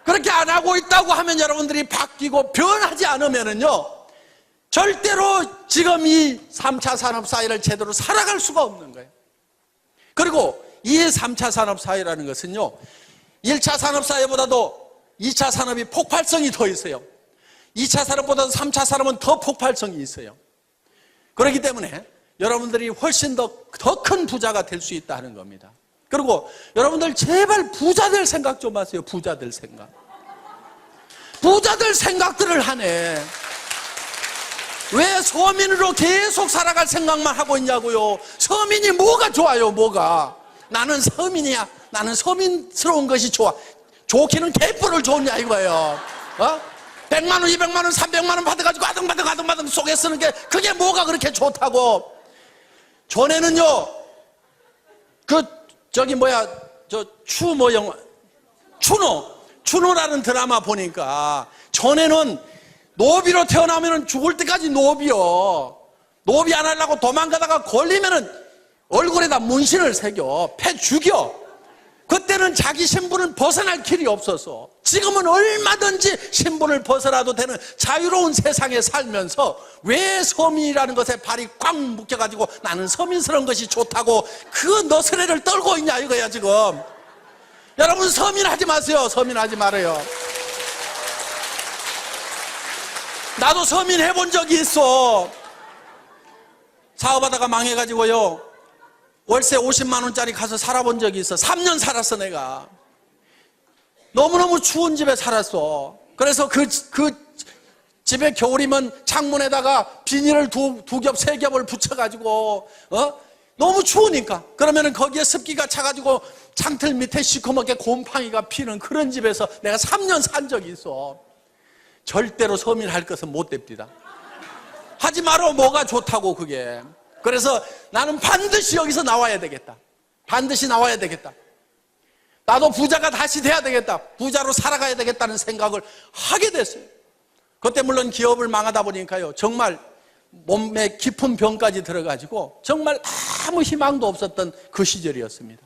그렇게 안 하고 있다고 하면 여러분들이 바뀌고 변하지 않으면은요, 절대로 지금 이 3차 산업사회를 제대로 살아갈 수가 없는 거예요. 그리고 이 3차 산업사회라는 것은요, 1차 산업사회보다도 2차 산업이 폭발성이 더 있어요. 2차 산업보다도 3차 산업은 더 폭발성이 있어요. 그렇기 때문에 여러분들이 훨씬 더 큰 부자가 될 수 있다 하는 겁니다. 그리고 여러분들 제발 부자 될 생각 좀 하세요. 부자 될 생각. 부자 될 생각들을 하네. 왜 서민으로 계속 살아갈 생각만 하고 있냐고요. 서민이 뭐가 좋아요, 뭐가. 나는 서민이야. 나는 서민스러운 것이 좋아. 좋기는 개뿔을 좋냐 이거예요. 100만 원, 200만 원, 300만 원 받아가지고 아등바등 속에 쓰는 게 그게 뭐가 그렇게 좋다고. 전에는요, 추노라는 드라마 보니까 전에는 노비로 태어나면 죽을 때까지 노비요. 노비 안 하려고 도망가다가 걸리면은 얼굴에다 문신을 새겨 패 죽여. 그때는 자기 신분은 벗어날 길이 없어서, 지금은 얼마든지 신분을 벗어나도 되는 자유로운 세상에 살면서 왜 서민이라는 것에 발이 꽉 묶여가지고 나는 서민스러운 것이 좋다고 그 너스레를 떨고 있냐 이거야 지금. 여러분 서민하지 마세요. 서민하지 말아요. 나도 서민 해본 적이 있어. 사업하다가 망해가지고요, 월세 50만 원짜리 가서 살아본 적이 있어. 3년 살았어 내가. 너무너무 추운 집에 살았어. 그래서 그 집에 겨울이면 창문에다가 비닐을 두 겹, 세 겹을 붙여가지고 너무 추우니까, 그러면은 거기에 습기가 차가지고 창틀 밑에 시커멓게 곰팡이가 피는 그런 집에서 내가 3년 산 적이 있어. 절대로 서민할 것은 못 됩니다. 하지 말어. 뭐가 좋다고 그게. 그래서 나는 반드시 여기서 나와야 되겠다. 반드시 나와야 되겠다. 나도 부자가 다시 돼야 되겠다. 부자로 살아가야 되겠다는 생각을 하게 됐어요. 그때 물론 기업을 망하다 보니까요, 정말 몸에 깊은 병까지 들어가지고 정말 아무 희망도 없었던 그 시절이었습니다.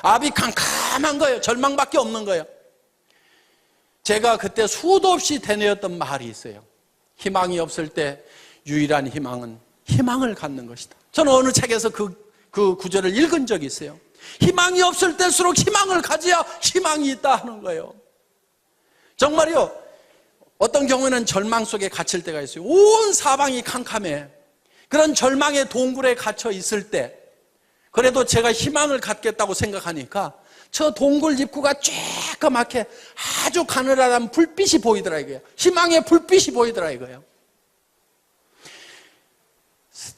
앞이 캄캄한 거예요. 절망밖에 없는 거예요. 제가 그때 수도 없이 되뇌었던 말이 있어요. 희망이 없을 때 유일한 희망은 희망을 갖는 것이다. 저는 어느 책에서 그 구절을 읽은 적이 있어요. 희망이 없을 때일수록 희망을 가져야 희망이 있다 하는 거예요. 정말요, 어떤 경우에는 절망 속에 갇힐 때가 있어요. 온 사방이 캄캄해. 그런 절망의 동굴에 갇혀 있을 때 그래도 제가 희망을 갖겠다고 생각하니까 저 동굴 입구가 쬐까맣게 아주 가늘한 불빛이 보이더라 이거예요. 희망의 불빛이 보이더라 이거예요.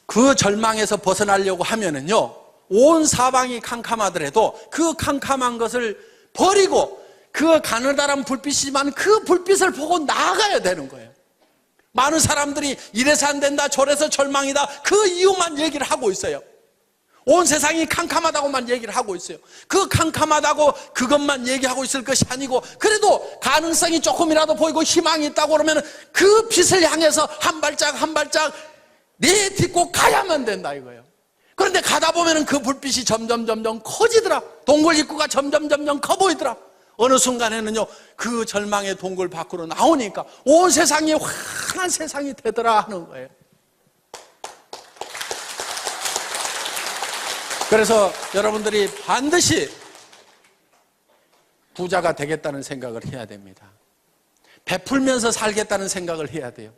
그 절망에서 벗어나려고 하면은요, 온 사방이 캄캄하더라도 그 캄캄한 것을 버리고 그 가느다란 불빛이지만 그 불빛을 보고 나아가야 되는 거예요. 많은 사람들이 이래서 안 된다, 저래서 절망이다, 그 이유만 얘기를 하고 있어요. 온 세상이 캄캄하다고만 얘기를 하고 있어요. 그 캄캄하다고 그것만 얘기하고 있을 것이 아니고 그래도 가능성이 조금이라도 보이고 희망이 있다고 그러면 그 빛을 향해서 한 발짝 한 발짝 내딛고 가야만 된다 이거예요. 그런데 가다 보면 그 불빛이 점점 커지더라. 동굴 입구가 점점 커 보이더라. 어느 순간에는요, 그 절망의 동굴 밖으로 나오니까 온 세상이 환한 세상이 되더라 하는 거예요. 그래서 여러분들이 반드시 부자가 되겠다는 생각을 해야 됩니다. 베풀면서 살겠다는 생각을 해야 돼요.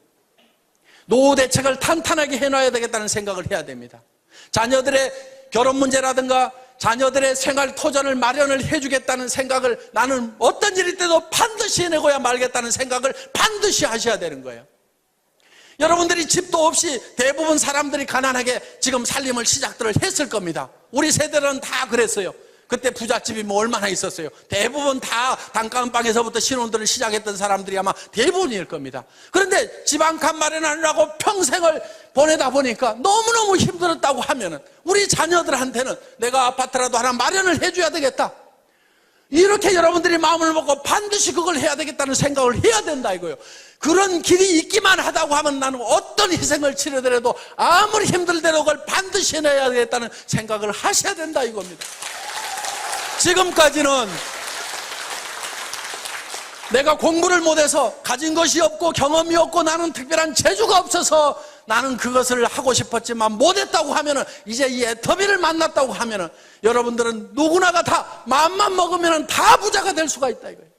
노후 대책을 탄탄하게 해놔야 되겠다는 생각을 해야 됩니다. 자녀들의 결혼 문제라든가 자녀들의 생활 토전을 마련을 해주겠다는 생각을 나는 어떤 일일 때도 반드시 해내고야 말겠다는 생각을 반드시 하셔야 되는 거예요. 여러분들이 집도 없이 대부분 사람들이 가난하게 지금 살림을 시작들을 했을 겁니다. 우리 세대는 다 그랬어요. 그때 부잣집이 뭐 얼마나 있었어요. 대부분 다 단칸방에서부터 신혼들을 시작했던 사람들이 아마 대부분일 겁니다. 그런데 집 한 칸 마련하느라고 평생을 보내다 보니까 너무너무 힘들었다고 하면은 우리 자녀들한테는 내가 아파트라도 하나 마련을 해줘야 되겠다, 이렇게 여러분들이 마음을 먹고 반드시 그걸 해야 되겠다는 생각을 해야 된다 이거예요. 그런 길이 있기만 하다고 하면 나는 어떤 희생을 치르더라도 아무리 힘들더라도 그걸 반드시 해내야 되겠다는 생각을 하셔야 된다 이겁니다. 지금까지는 내가 공부를 못해서 가진 것이 없고 경험이 없고 나는 특별한 재주가 없어서 나는 그것을 하고 싶었지만 못했다고 하면은 이제 이 애터미를 만났다고 하면은 여러분들은 누구나가 다 마음만 먹으면은 다 부자가 될 수가 있다 이거예요.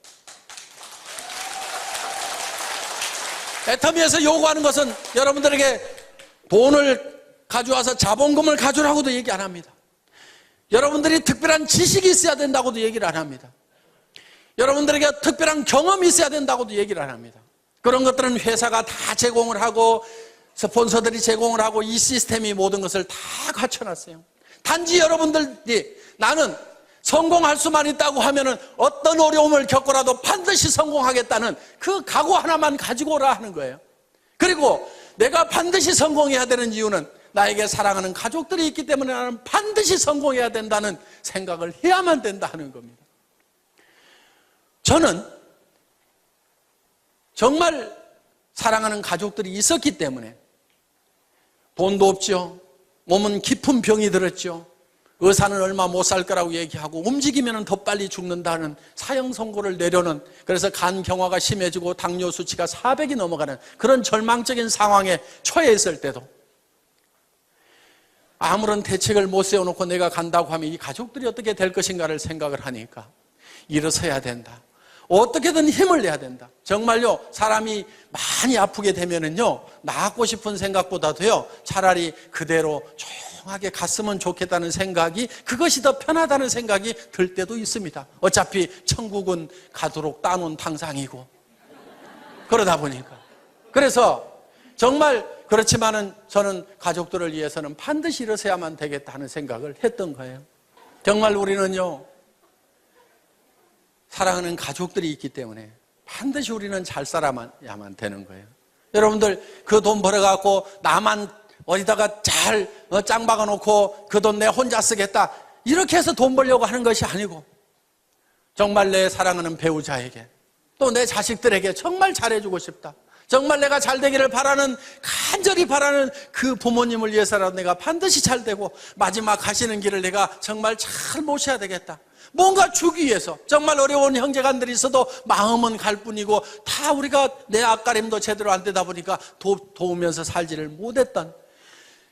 애터미에서 요구하는 것은 여러분들에게 돈을 가져와서 자본금을 가져라고도 얘기 안 합니다. 여러분들이 특별한 지식이 있어야 된다고도 얘기를 안 합니다. 여러분들에게 특별한 경험이 있어야 된다고도 얘기를 안 합니다. 그런 것들은 회사가 다 제공을 하고 스폰서들이 제공을 하고 이 시스템이 모든 것을 다 갖춰놨어요. 단지 여러분들이 나는 성공할 수만 있다고 하면은 어떤 어려움을 겪고라도 반드시 성공하겠다는 그 각오 하나만 가지고 오라 하는 거예요. 그리고 내가 반드시 성공해야 되는 이유는 나에게 사랑하는 가족들이 있기 때문에 나는 반드시 성공해야 된다는 생각을 해야만 된다 하는 겁니다. 저는 정말 사랑하는 가족들이 있었기 때문에 돈도 없죠. 몸은 깊은 병이 들었죠. 의사는 얼마 못 살 거라고 얘기하고 움직이면 더 빨리 죽는다는 사형 선고를 내려는, 그래서 간 경화가 심해지고 당뇨 수치가 400이 넘어가는 그런 절망적인 상황에 처해 있을 때도 아무런 대책을 못 세워놓고 내가 간다고 하면 이 가족들이 어떻게 될 것인가를 생각을 하니까 일어서야 된다. 어떻게든 힘을 내야 된다. 정말요, 사람이 많이 아프게 되면은요, 나았고 싶은 생각보다도요, 차라리 그대로 조용하게 갔으면 좋겠다는 생각이, 그것이 더 편하다는 생각이 들 때도 있습니다. 어차피 천국은 가도록 따놓은 탕상이고. 그러다 보니까. 그래서 정말 그렇지만은 저는 가족들을 위해서는 반드시 일어서야만 되겠다 하는 생각을 했던 거예요. 정말 우리는요, 사랑하는 가족들이 있기 때문에 반드시 우리는 잘 살아야만 되는 거예요. 여러분들 그 돈 벌어갖고 나만 어디다가 잘 짱 박아놓고 그 돈 내 혼자 쓰겠다, 이렇게 해서 돈 벌려고 하는 것이 아니고 정말 내 사랑하는 배우자에게 또 내 자식들에게 정말 잘해주고 싶다, 정말 내가 잘 되기를 바라는, 간절히 바라는 그 부모님을 위해서라도 내가 반드시 잘 되고 마지막 가시는 길을 내가 정말 잘 모셔야 되겠다, 뭔가 주기 위해서 정말 어려운 형제간들이 있어도 마음은 갈 뿐이고 다 우리가 내 앞가림도 제대로 안 되다 보니까 도우면서 살지를 못했던,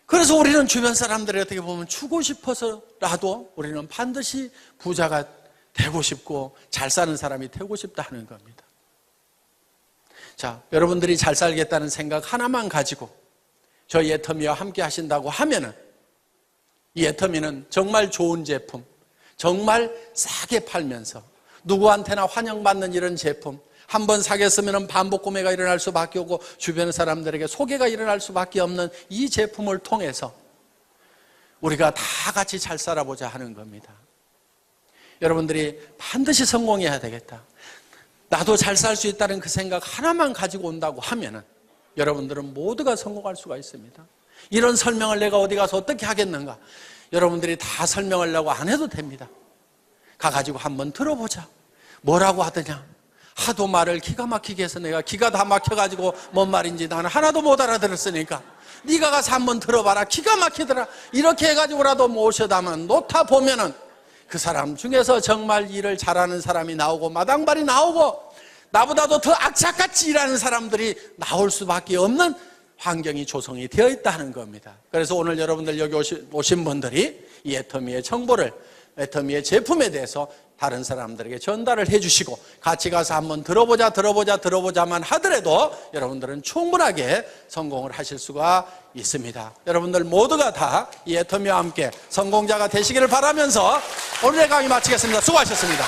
그래서 우리는 주변 사람들이 어떻게 보면 주고 싶어서라도 우리는 반드시 부자가 되고 싶고 잘 사는 사람이 되고 싶다 하는 겁니다. 자, 여러분들이 잘 살겠다는 생각 하나만 가지고 저희 애터미와 함께 하신다고 하면은, 이 애터미는 정말 좋은 제품, 정말 싸게 팔면서 누구한테나 환영받는 이런 제품, 한번 사게 쓰면 반복 구매가 일어날 수밖에 없고 주변 사람들에게 소개가 일어날 수밖에 없는 이 제품을 통해서 우리가 다 같이 잘 살아보자 하는 겁니다. 여러분들이 반드시 성공해야 되겠다, 나도 잘 살 수 있다는 그 생각 하나만 가지고 온다고 하면은 여러분들은 모두가 성공할 수가 있습니다. 이런 설명을 내가 어디 가서 어떻게 하겠는가? 여러분들이 다 설명하려고 안 해도 됩니다. 가가지고 한번 들어보자. 뭐라고 하더냐? 하도 말을 기가 막히게 해서 내가 기가 다 막혀가지고 뭔 말인지 나는 하나도 못 알아들었으니까 네가 가서 한번 들어봐라. 기가 막히더라. 이렇게 해가지고라도 모셔다만 놓다 보면은 그 사람 중에서 정말 일을 잘하는 사람이 나오고 마당발이 나오고 나보다도 더 악착같이 일하는 사람들이 나올 수밖에 없는 환경이 조성이 되어 있다는 겁니다. 그래서 오늘 여러분들 여기 오신 분들이 이 애터미의 정보를, 애터미의 제품에 대해서 다른 사람들에게 전달을 해주시고 같이 가서 한번 들어보자만 하더라도 여러분들은 충분하게 성공을 하실 수가 있습니다. 여러분들 모두가 다 이 애터미와 함께 성공자가 되시기를 바라면서 오늘의 강의 마치겠습니다. 수고하셨습니다.